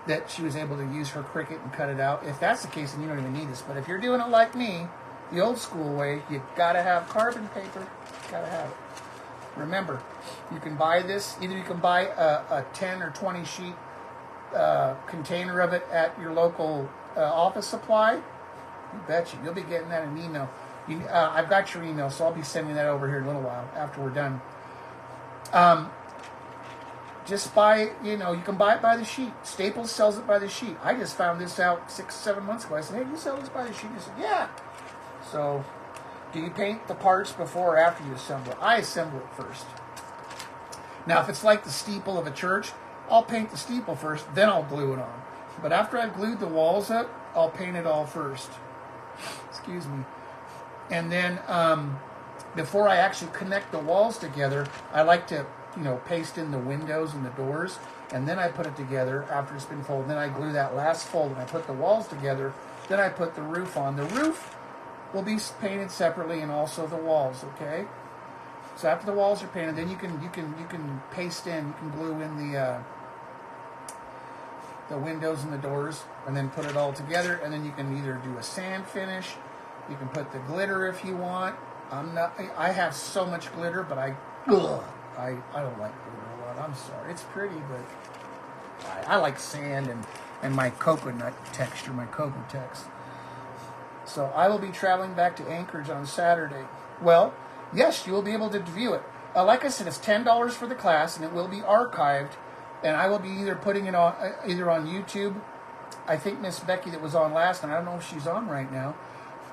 that she was able to use her Cricut and cut it out. If that's the case, then you don't even need this. But if you're doing it like me, the old school way, you gotta have carbon paper. Gotta have it. Remember, you can buy this. Either you can buy a 10 or 20 sheet container of it at your local office supply. You betcha. You'll be getting that in an email. I've got your email, so I'll be sending that over here in a little while after we're done. Just buy, you can buy it by the sheet. Staples sells it by the sheet. I just found this out 6-7 months ago. I said, hey, you sell this by the sheet? He said, yeah. So, do you paint the parts before or after you assemble it? I assemble it first. Now, if it's like the steeple of a church, I'll paint the steeple first, then I'll glue it on. But after I've glued the walls up, I'll paint it all first. Excuse me. And then, before I actually connect the walls together, I like to paste in the windows and the doors, and then I put it together after it's been folded. Then I glue that last fold, and I put the walls together. Then I put the roof on. The roof will be painted separately, and also the walls. Okay. So after the walls are painted, then you can paste in, you can glue in the windows and the doors, and then put it all together. And then you can either do a sand finish. You can put the glitter if you want. I have so much glitter, but I don't like glitter a lot. I'm sorry. It's pretty, but I like sand and my coconut texture, my Cocotex. So I will be traveling back to Anchorage on Saturday. Well, yes, you will be able to view it. Like I said, it's $10 for the class, and it will be archived. And I will be either putting it on either on YouTube. I think Miss Becky that was on last night, I don't know if she's on right now.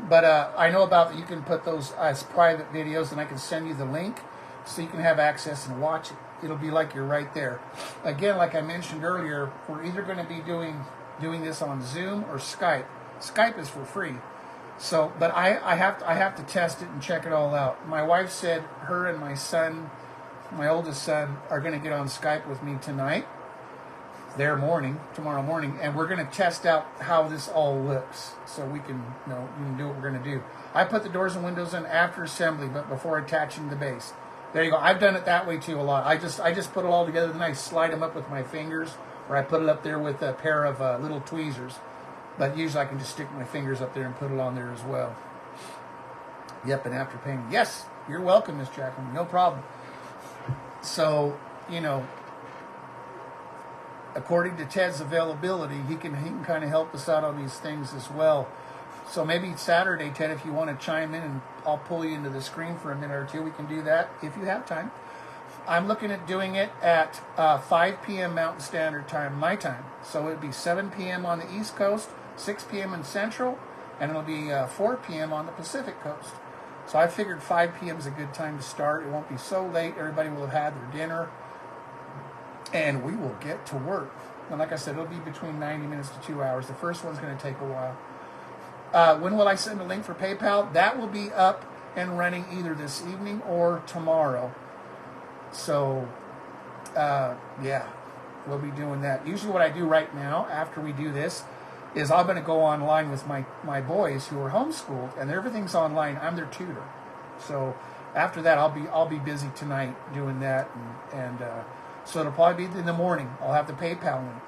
But I know about that you can put those as private videos, and I can send you the link so you can have access and watch it. It'll be like you're right there. Again, like I mentioned earlier, we're either going to be doing this on Zoom or Skype. Skype is for free. So, but I have to test it and check it all out. My wife said her and my son, my oldest son, are going to get on Skype with me tonight. Tomorrow morning, and we're going to test out how this all looks, so we can do what we're going to do. I put the doors and windows in after assembly, but before attaching the base. There you go. I've done it that way too a lot. I just put it all together, then I slide them up with my fingers, or I put it up there with a pair of little tweezers. But usually I can just stick my fingers up there and put it on there as well. Yep, and after painting. Yes, you're welcome, Miss Jacqueline. No problem. So, according to Ted's availability, he can kind of help us out on these things as well. So maybe Saturday, Ted, if you want to chime in, and I'll pull you into the screen for a minute or two, we can do that if you have time. I'm looking at doing it at 5 p.m. Mountain Standard Time, my time. So it'd be 7 p.m. on the East Coast, 6 p.m. in Central, and it'll be 4 p.m. on the Pacific Coast. So I figured 5 p.m. is a good time to start. It won't be so late. Everybody will have had their dinner, and we will get to work. And like I said, it'll be between 90 minutes to 2 hours. The first one's going to take a while. When will I send a link for PayPal? That will be up and running either this evening or tomorrow. So, yeah, we'll be doing that. Usually what I do right now, after we do this, is I'm going to go online with my boys who are homeschooled, and everything's online. I'm their tutor. So after that, I'll be busy tonight doing that, and so it'll probably be in the morning. I'll have the PayPal link.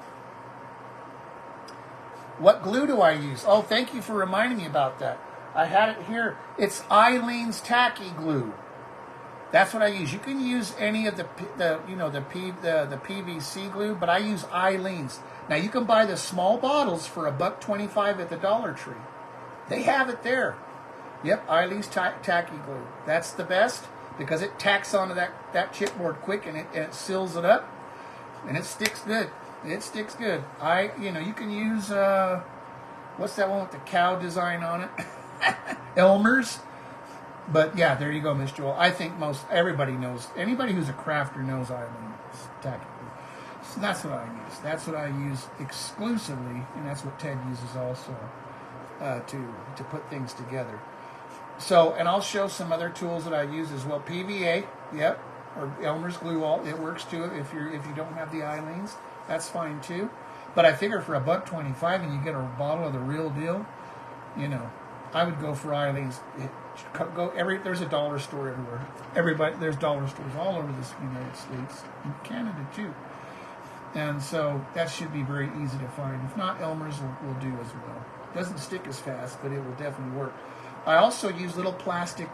What glue do I use? Oh, thank you for reminding me about that. I had it here. It's Eileen's Tacky Glue. That's what I use. You can use any of the PVC glue, but I use Eileen's. Now you can buy the small bottles for $1.25 at the Dollar Tree. They have it there. Yep, Eileen's Tacky Glue. That's the best because it tacks onto that chipboard quick, and it seals it up, and it sticks good. It sticks good. You can use what's that one with the cow design on it? Elmer's. But yeah, there you go, Miss Joel. I think everybody knows. Anybody who's a crafter knows Eileen's Tacky Glue. So that's what I use. That's what I use exclusively, and that's what Ted uses also to put things together. So, and I'll show some other tools that I use as well. PVA, yep, or Elmer's glue wall. It works too if you don't have the Eileen's. That's fine too. But I figure for $1.25 and you get a bottle of the real deal, you know, I would go for Eileen's. There's a dollar store everywhere. There's dollar stores all over the United States, and Canada too. And so that should be very easy to find. If not, Elmer's will do as well. Doesn't stick as fast, but it will definitely work. I also use little plastic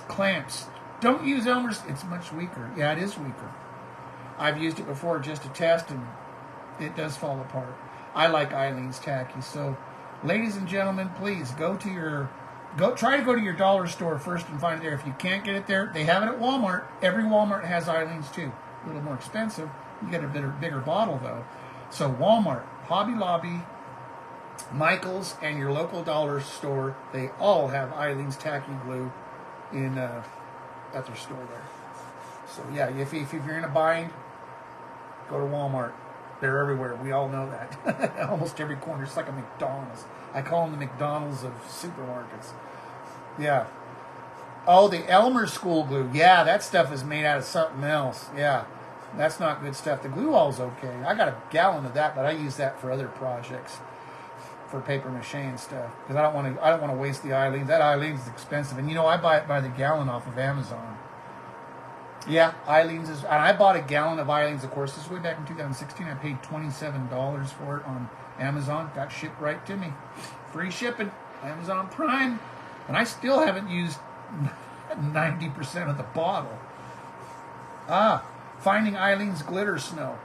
clamps. Don't use Elmer's. It's much weaker. Yeah, it is weaker. I've used it before just to test, and it does fall apart. I like Eileen's tacky. So, ladies and gentlemen, please try to go to your dollar store first and find it there. If you can't get it there, they have it at Walmart. Every Walmart has Eileen's too. A little more expensive. You get a bigger bottle though. So Walmart, Hobby Lobby, Michael's, and your local dollar store, they all have Eileen's tacky glue in at their store there. So yeah, if you're in a bind, go to Walmart. They're everywhere. We all know that. Almost every corner. It's like a McDonald's. I call them the McDonald's of supermarkets. Yeah. Oh, the Elmer school glue. Yeah, that stuff is made out of something else. Yeah. That's not good stuff. The glue wall's okay. I got a gallon of that, but I use that for other projects, for paper mache and stuff, because I don't want to waste the Eileen's. That Eileen's expensive, and you know I buy it by the gallon off of Amazon. Yeah, Eileen's and I bought a gallon of Eileen's. Of course, this was way back in 2016. I paid $27 for it on Amazon. Got shipped right to me, free shipping, Amazon Prime, and I still haven't used 90% of the bottle. Finding Eileen's glitter snow.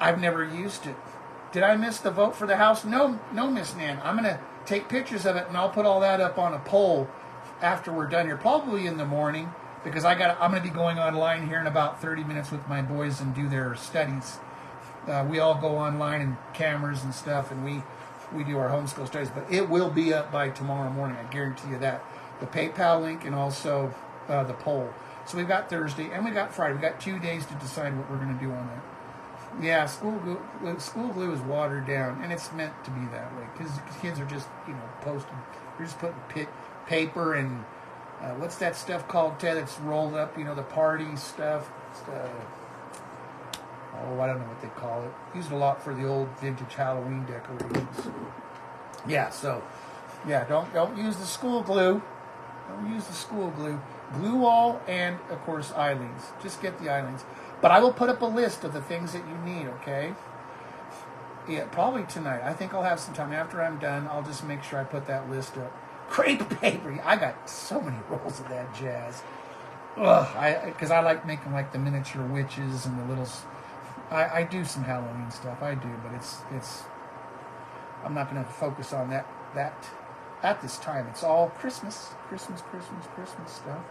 I've never used it. Did I miss the vote for the house? No, Miss Nan. I'm going to take pictures of it, and I'll put all that up on a poll after we're done here, probably in the morning, because I'm going to be going online here in about 30 minutes with my boys and do their studies. We all go online and cameras and stuff, and we do our homeschool studies, but it will be up by tomorrow morning. I guarantee you that. The PayPal link and also the poll. So we've got Thursday and we got Friday. We got 2 days to decide what we're going to do on that. Yeah, school glue is watered down, and it's meant to be that way because kids are just, posting. They're just putting paper and what's that stuff called, Ted? It's rolled up, the party stuff. I don't know what they call it. Used a lot for the old vintage Halloween decorations. Yeah, so don't use the school glue. Don't use the school glue. Glue wall and, of course, Eileen's. Just get the Eileen's. But I will put up a list of the things that you need, okay? Yeah, probably tonight. I think I'll have some time. After I'm done, I'll just make sure I put that list up. Crepe paper. I got so many rolls of that jazz. Ugh, because I like making like the miniature witches and the little... I do some Halloween stuff. I do, but it's... I'm not going to focus on that at this time. It's all Christmas stuff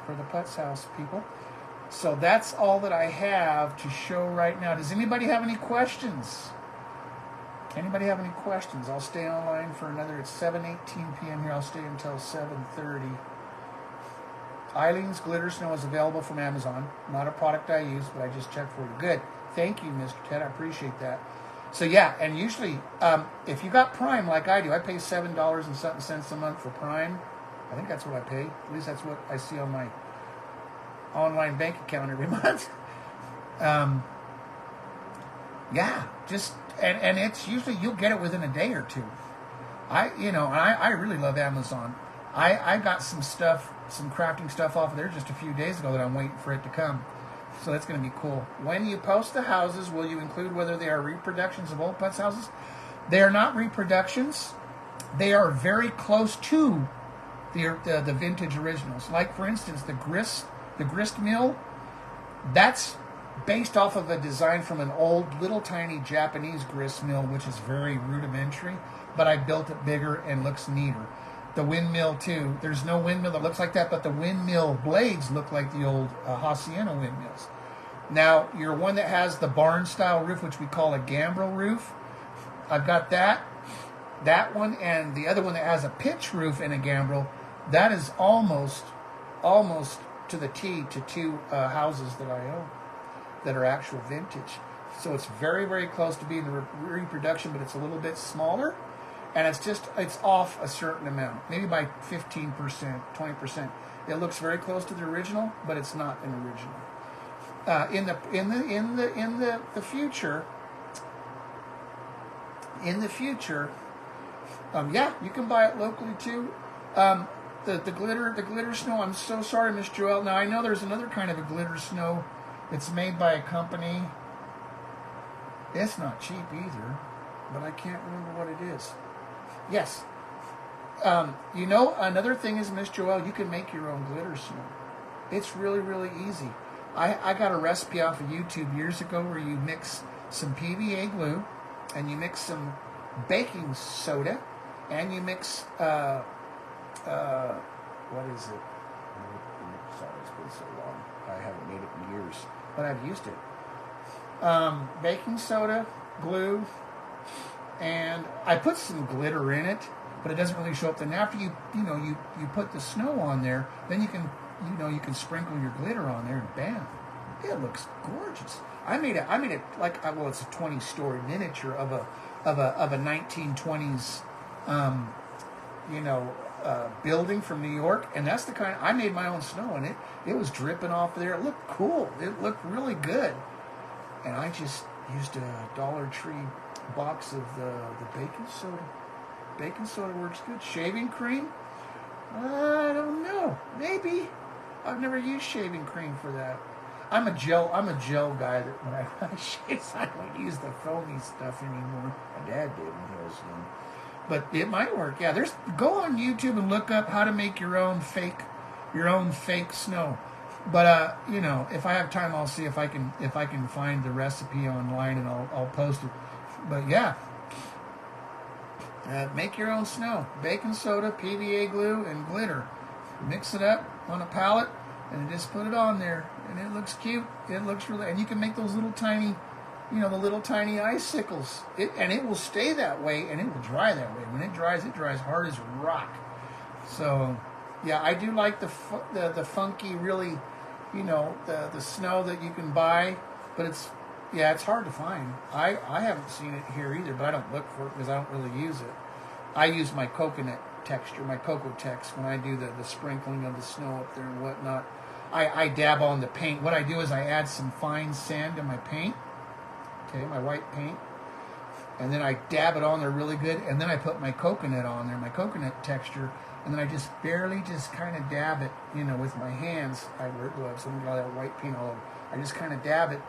for the Putz house people. So that's all that I have to show right now. Does anybody have any questions? I'll stay online for another. It's 7:18 p.m. here. I'll stay until 7:30. Eileen's Glitter Snow is available from Amazon. Not a product I use, but I just checked for you. Good. Thank you, Mr. Ted. I appreciate that. So yeah, and usually, if you got Prime like I do, I pay $7 and something cents a month for Prime. I think that's what I pay. At least that's what I see on my online bank account every month. And it's usually you'll get it within a day or two. I really love Amazon. I got some crafting stuff off of there just a few days ago that I'm waiting for it to come. So that's going to be cool. When you post the houses, will you include whether they are reproductions of old Putz houses? They are not reproductions. They are very close to the vintage originals. Like, for instance, the grist mill, that's based off of a design from an old, little tiny Japanese grist mill, which is very rudimentary, but I built it bigger and looks neater. The windmill, too. There's no windmill that looks like that, but the windmill blades look like the old Hacienda windmills. Now, your one that has the barn-style roof, which we call a gambrel roof, I've got that one, and the other one that has a pitch roof and a gambrel, that is almost to the T to two houses that I own. that are actual vintage. So it's very, very close to being the reproduction, but it's a little bit smaller. And it's off a certain amount, maybe by 15%, 20%. It looks very close to the original, but it's not an original. In the future, yeah, you can buy it locally too. The glitter snow. I'm so sorry, Miss Joelle. Now I know there's another kind of a glitter snow. It's made by a company. It's not cheap either, but I can't remember what it is. Yes. You know, another thing is, Miss Joelle, you can make your own glitter snow. It's really, really easy. I got a recipe off of YouTube years ago where you mix some PVA glue and you mix some baking soda and you mix, what is it? Sorry, it's been so long. I haven't made it in years, but I've used it. Baking soda, glue, and I put some glitter in it, but it doesn't really show up. Then after you put the snow on there, then you can sprinkle your glitter on there, and bam, it looks gorgeous. I made it like, well, it's a 20-story miniature of a 1920s building from New York, and that's the kind. I made my own snow, and it was dripping off there. It looked cool. It looked really good, and I just used a Dollar Tree box of the baking soda. Baking soda works good. Shaving cream? I don't know. Maybe. I've never used shaving cream for that. I'm a gel guy. That when I shave, I don't use the foamy stuff anymore. My dad did when he was young. But it might work. Yeah, go on YouTube and look up how to make your own fake snow. But if I have time, I'll see if I can find the recipe online, and I'll post it. But yeah, make your own snow. Baking soda, PVA glue, and glitter. Mix it up on a palette, and just put it on there, and it looks cute. It looks really, and you can make those little tiny, the little tiny icicles. And it will stay that way, and it will dry that way. When it dries hard as rock. So, yeah, I do like the funky, really, the snow that you can buy, but it's hard to find. I haven't seen it here either, but I don't look for it because I don't really use it. I use my coconut texture, my Cocoa Tex, when I do the sprinkling of the snow up there and whatnot. I dab on the paint. What I do is I add some fine sand to my paint, okay, my white paint, and then I dab it on there really good, and then I put my coconut on there, my coconut texture, and then I just barely kind of dab it, with my hands. I wear gloves, so I don't get all that white paint all over. I just kind of dab it,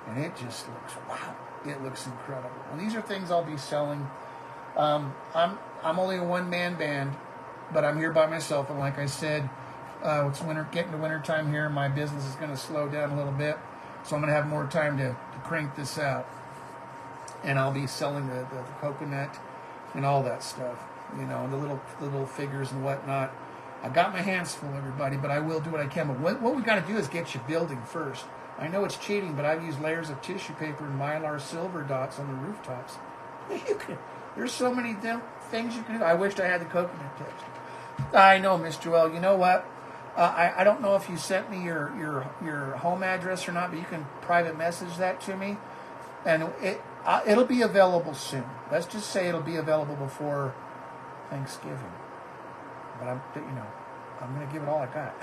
and it just looks, wow, it looks incredible. And these are things I'll be selling. I'm only a one-man band, but I'm here by myself, and like I said, it's getting to winter time here. My business is going to slow down a little bit, so I'm going to have more time to crank this out, and I'll be selling the coconut and all that stuff, the little figures and whatnot. I got my hands full, everybody, but I will do what I can. But what we got to do is get you building first. I know it's cheating, but I've used layers of tissue paper and Mylar silver dots on the rooftops. There's so many things you can do. I wished I had the coconut texture. I know, Miss Joelle. You know what? I don't know if you sent me your home address or not, but you can private message that to me, and it'll be available soon. Let's just say it'll be available before Thanksgiving. But I'm going to give it all I got.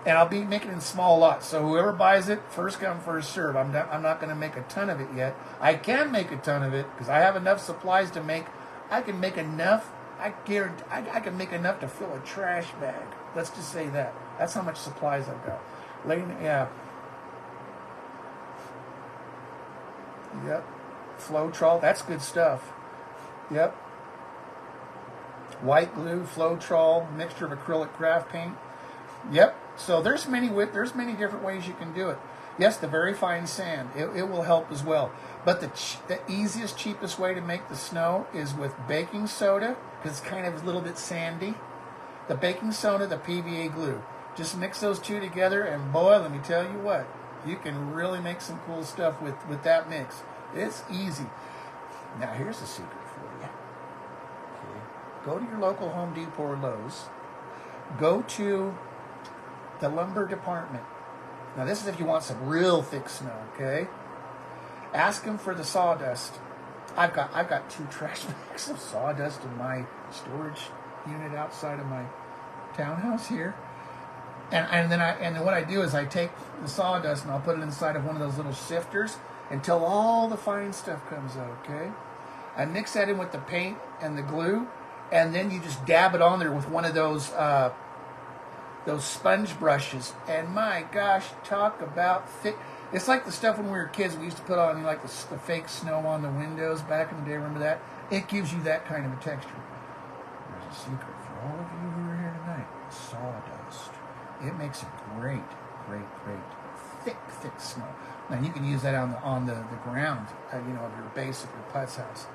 And I'll be making it in small lots. So whoever buys it, first come, first serve. I'm not going to make a ton of it yet. I can make a ton of it because I have enough supplies to make. I can make enough. I guarantee I can make enough to fill a trash bag. Let's just say that. That's how much supplies I've got. Yeah. Yep. Floetrol. That's good stuff. Yep. White glue, Floetrol, mixture of acrylic craft paint. Yep. So there's many different ways you can do it. Yes, the very fine sand. It will help as well. But the easiest, cheapest way to make the snow is with baking soda, because it's kind of a little bit sandy. The baking soda, the PVA glue. Just mix those two together, and boy, let me tell you what, you can really make some cool stuff with that mix. It's easy. Now, here's a secret for you. Okay. Go to your local Home Depot or Lowe's. Go to the lumber department Now this is if you want some real thick snow, okay? Ask him for the sawdust. I've got 2 trash bags of sawdust in my storage unit outside of my townhouse here. And then what I do is I take the sawdust and I'll put it inside of one of those little sifters until all the fine stuff comes out, okay? I mix that in with the paint and the glue, and then you just dab it on there with one of those sponge brushes. And my gosh, talk about thick. It's like the stuff when we were kids we used to put on, like the fake snow on the windows back in the day. Remember that? It gives you that kind of a texture. There's a secret for all of you who are here tonight. Sawdust. It makes a great, thick snow. Now you can use that on the ground, of your base of your Putz house.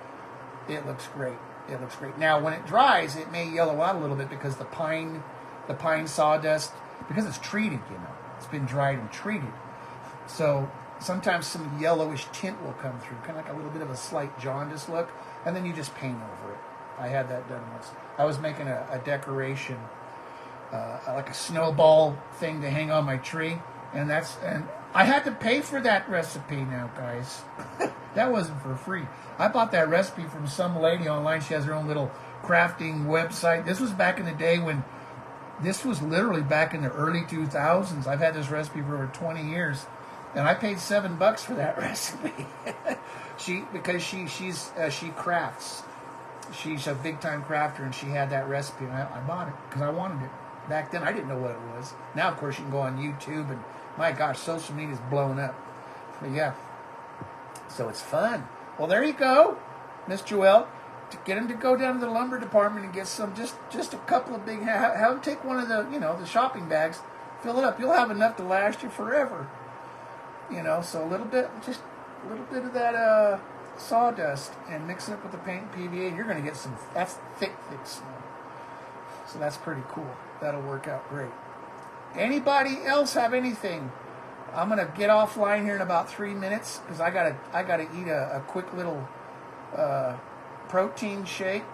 It looks great. It looks great. Now when it dries, it may yellow out a little bit because the pine sawdust, because it's treated, it's been dried and treated. So sometimes some yellowish tint will come through, kind of like a little bit of a slight jaundice look, and then you just paint over it. I had that done once. I was making a decoration, like a snowball thing to hang on my tree, and I had to pay for that recipe now, guys. That wasn't for free. I bought that recipe from some lady online. She has her own little crafting website. This was back in the day when, this was literally back in the early 2000s. I've had this recipe for over 20 years. And I paid $7 for that recipe. She crafts. She's a big time crafter, and she had that recipe, and I bought it because I wanted it. Back then, I didn't know what it was. Now, of course, you can go on YouTube, and my gosh, social media's blown up. But yeah, so it's fun. Well, there you go, Miss Joelle. To get him to go down to the lumber department and get some, just a couple of big. Have him take one of the shopping bags, fill it up. You'll have enough to last you forever. So a little bit of that sawdust and mix it up with the paint and PVA, and you're going to get that's thick snow. So that's pretty cool. That'll work out great. Anybody else have anything? I'm going to get offline here in about 3 minutes because I gotta eat a quick little protein shake.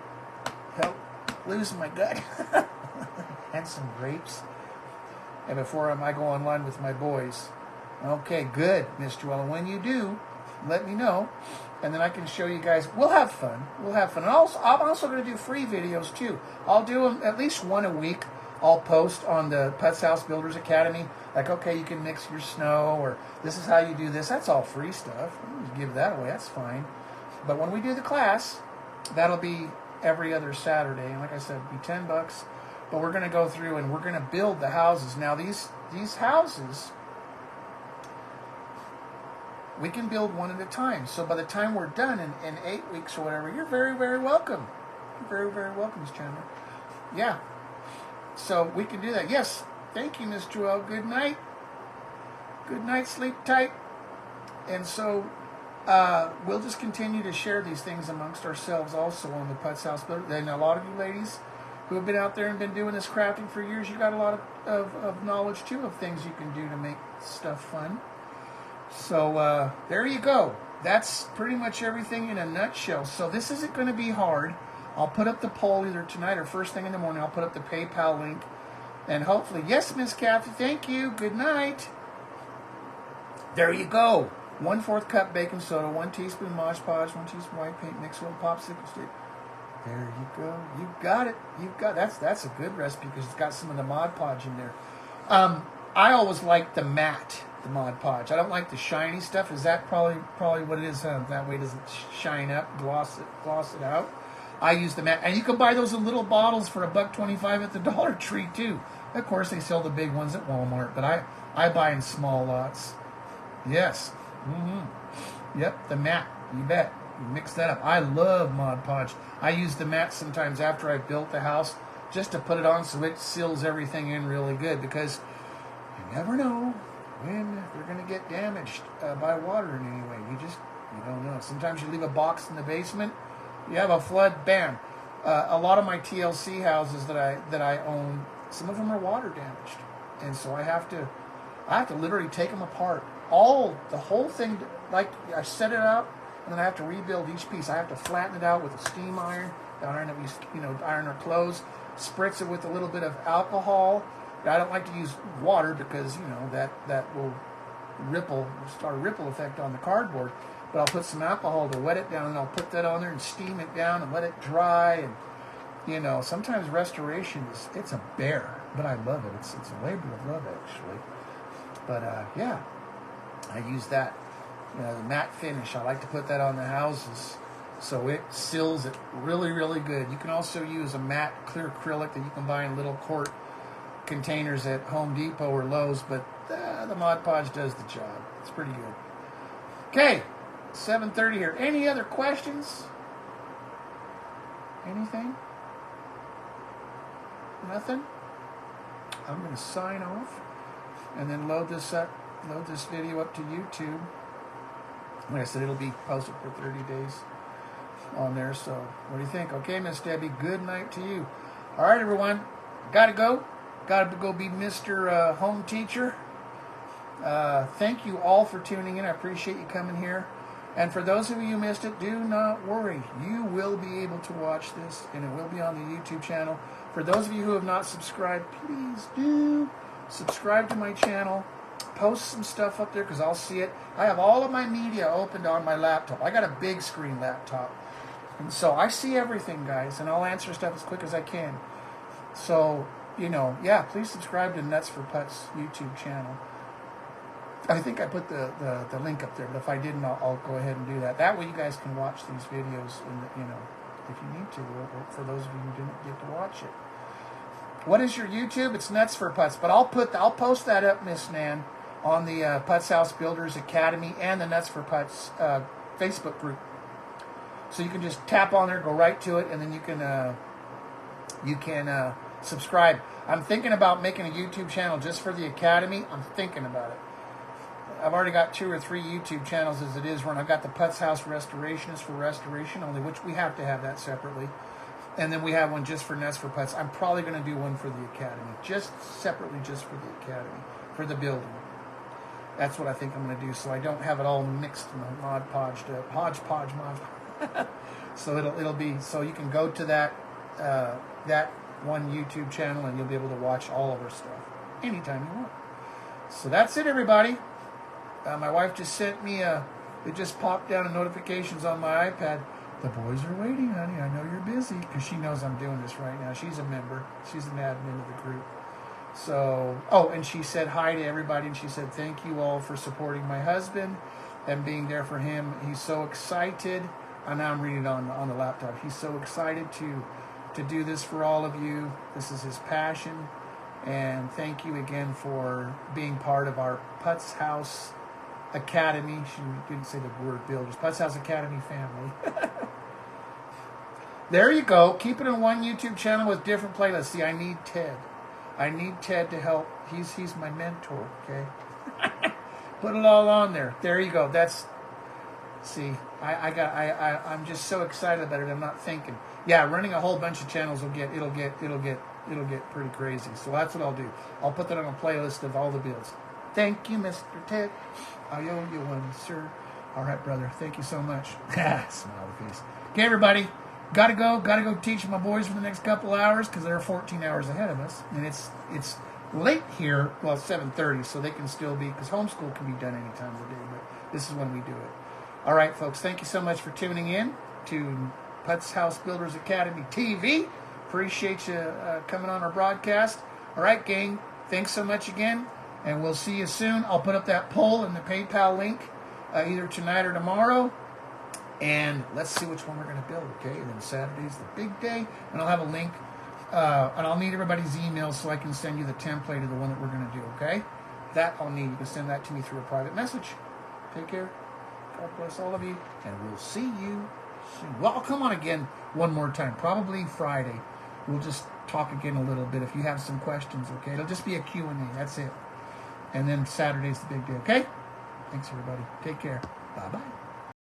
Help lose my gut. And some grapes. And before I go online with my boys. Okay, good, Miss Joella. When you do, let me know, and then I can show you guys. We'll have fun. And I'm also going to do free videos too. I'll do them at least one a week. I'll post on the Putz House Builders Academy. Like, okay, you can mix your snow, or this is how you do this. That's all free stuff. Just give that away. That's fine. But when we do the class, that'll be every other Saturday. And like I said, it'll be $10. But we're going to go through and we're going to build the houses. Now, these houses, we can build one at a time. So by the time we're done in 8 weeks or whatever, you're very, very welcome. You're very, very welcome, Ms. Chandler. Yeah. So we can do that. Yes. Thank you, Ms. Joelle. Good night. Good night. Sleep tight. And so we'll just continue to share these things amongst ourselves also on the Putz House Builder. And a lot of you ladies who have been out there and been doing this crafting for years, you got a lot of knowledge too of things you can do to make stuff fun. So there you go. That's pretty much everything in a nutshell. So this isn't going to be hard. I'll put up the poll either tonight or first thing in the morning. I'll put up the PayPal link. And hopefully, yes, Miss Kathy, thank you. Good night. There you go. 1/4 cup baking soda, 1 teaspoon Mod Podge, 1 teaspoon white paint, mix with a popsicle stick. There you go. You got it. That's a good recipe because it's got some of the Mod Podge in there. I always like the matte, the Mod Podge. I don't like the shiny stuff. Is that probably what it is? That way it doesn't shine up, gloss it out. I use the matte, and you can buy those in little bottles for $1.25 at the Dollar Tree too. Of course, they sell the big ones at Walmart, but I buy in small lots. Yes. Yep, the matte. You bet. You mix that up. I love Mod Podge. I use the matte sometimes after I've built the house just to put it on so it seals everything in really good because you never know when they're going to get damaged by water in any way. You don't know. Sometimes you leave a box in the basement, you have a flood, bam. A lot of my TLC houses that I own, some of them are water damaged, and so I have to literally take them apart. The whole thing, like I set it up, and then I have to rebuild each piece. I have to flatten it out with a steam iron, the iron that we iron our clothes, spritz it with a little bit of alcohol, I don't like to use water because, you know, that will start a ripple effect on the cardboard. But I'll put some alcohol to wet it down, and I'll put that on there and steam it down and let it dry. And, you know, sometimes restoration it's a bear, but I love it. It's a labor of love, actually. But, yeah, I use that. You know, the matte finish, I like to put that on the houses so it seals it really, really good. You can also use a matte clear acrylic that you can buy in little quart containers at Home Depot or Lowe's, but the Mod Podge does the job. It's pretty good. Okay, 7:30 here. Any other questions? Anything? Nothing? I'm going to sign off and then load this video up to YouTube. Like I said, it'll be posted for 30 days on there. So what do you think? Okay, Miss Debbie, good night to you. All right, everyone. Gotta go be Mr. Home Teacher. Thank you all for tuning in. I appreciate you coming here. And for those of you who missed it, do not worry. You will be able to watch this, and it will be on the YouTube channel. For those of you who have not subscribed, please do subscribe to my channel. Post some stuff up there because I'll see it. I have all of my media opened on my laptop. I got a big screen laptop. And so I see everything, guys, and I'll answer stuff as quick as I can. So, you know, yeah, please subscribe to Nuts for Putz YouTube channel. I think I put the link up there, but if I didn't, I'll go ahead and do that. That way you guys can watch these videos, you know, if you need to, or for those of you who didn't get to watch it. What is your YouTube? It's Nuts for Putz, but I'll post that up, Miss Nan, on the Putz House Builders Academy and the Nuts for Putz Facebook group. So you can just tap on there, go right to it, and then you can subscribe. I'm thinking about making a YouTube channel just for the Academy. I'm thinking about it. I've already got 2 or 3 YouTube channels as it is run. I've got the Putz House Restoration is for restoration only, which we have to have that separately. And then we have one just for Nuts for Putz. I'm probably going to do one for the Academy, just separately, just for the Academy, for the building. That's what I think I'm going to do, so I don't have it all mixed and hodgepodged up. Hodgepodge. So it'll be, so you can go to that one YouTube channel and you'll be able to watch all of our stuff anytime you want. So that's it, everybody. My wife just sent me it just popped down in notifications on my iPad. The boys are waiting, honey. I know you're busy, because she knows I'm doing this right now. She's a member. She's an admin of the group. So, oh, and she said hi to everybody, and she said thank you all for supporting my husband and being there for him. He's so excited. And now I'm reading it on the laptop. He's so excited to do this for all of you. This is his passion. And thank you again for being part of our Putz House Academy. She didn't say the word builders. Putz House Academy family. There you go. Keep it in one YouTube channel with different playlists. See, I need Ted. I need Ted to help. He's my mentor, okay? Put it all on there. There you go. That's, see, I'm just so excited about it. I'm not thinking. Yeah, running a whole bunch of channels it'll get pretty crazy. So that's what I'll do. I'll put that on a playlist of all the builds. Thank you, Mr. Ted. I owe you one, sir. All right, brother. Thank you so much. Smile face. Okay, everybody. Gotta go teach my boys for the next couple hours because they're 14 hours ahead of us. And it's late here. Well, it's 7:30, so they can still be, because homeschool can be done any time of the day, but this is when we do it. All right, folks. Thank you so much for tuning in to Putz House Builders Academy TV. Appreciate you coming on our broadcast. All right, gang. Thanks so much again. And we'll see you soon. I'll put up that poll and the PayPal link either tonight or tomorrow. And let's see which one we're going to build, okay? And then Saturday's the big day. And I'll have a link. And I'll need everybody's email so I can send you the template of the one that we're going to do, okay? That I'll need. You can send that to me through a private message. Take care. God bless all of you. And we'll see you soon. Well, I'll come on again one more time. Probably Friday. We'll just talk again a little bit if you have some questions, okay? It'll just be a Q&A. That's it. And then Saturday's the big day, okay? Thanks, everybody. Take care. Bye-bye.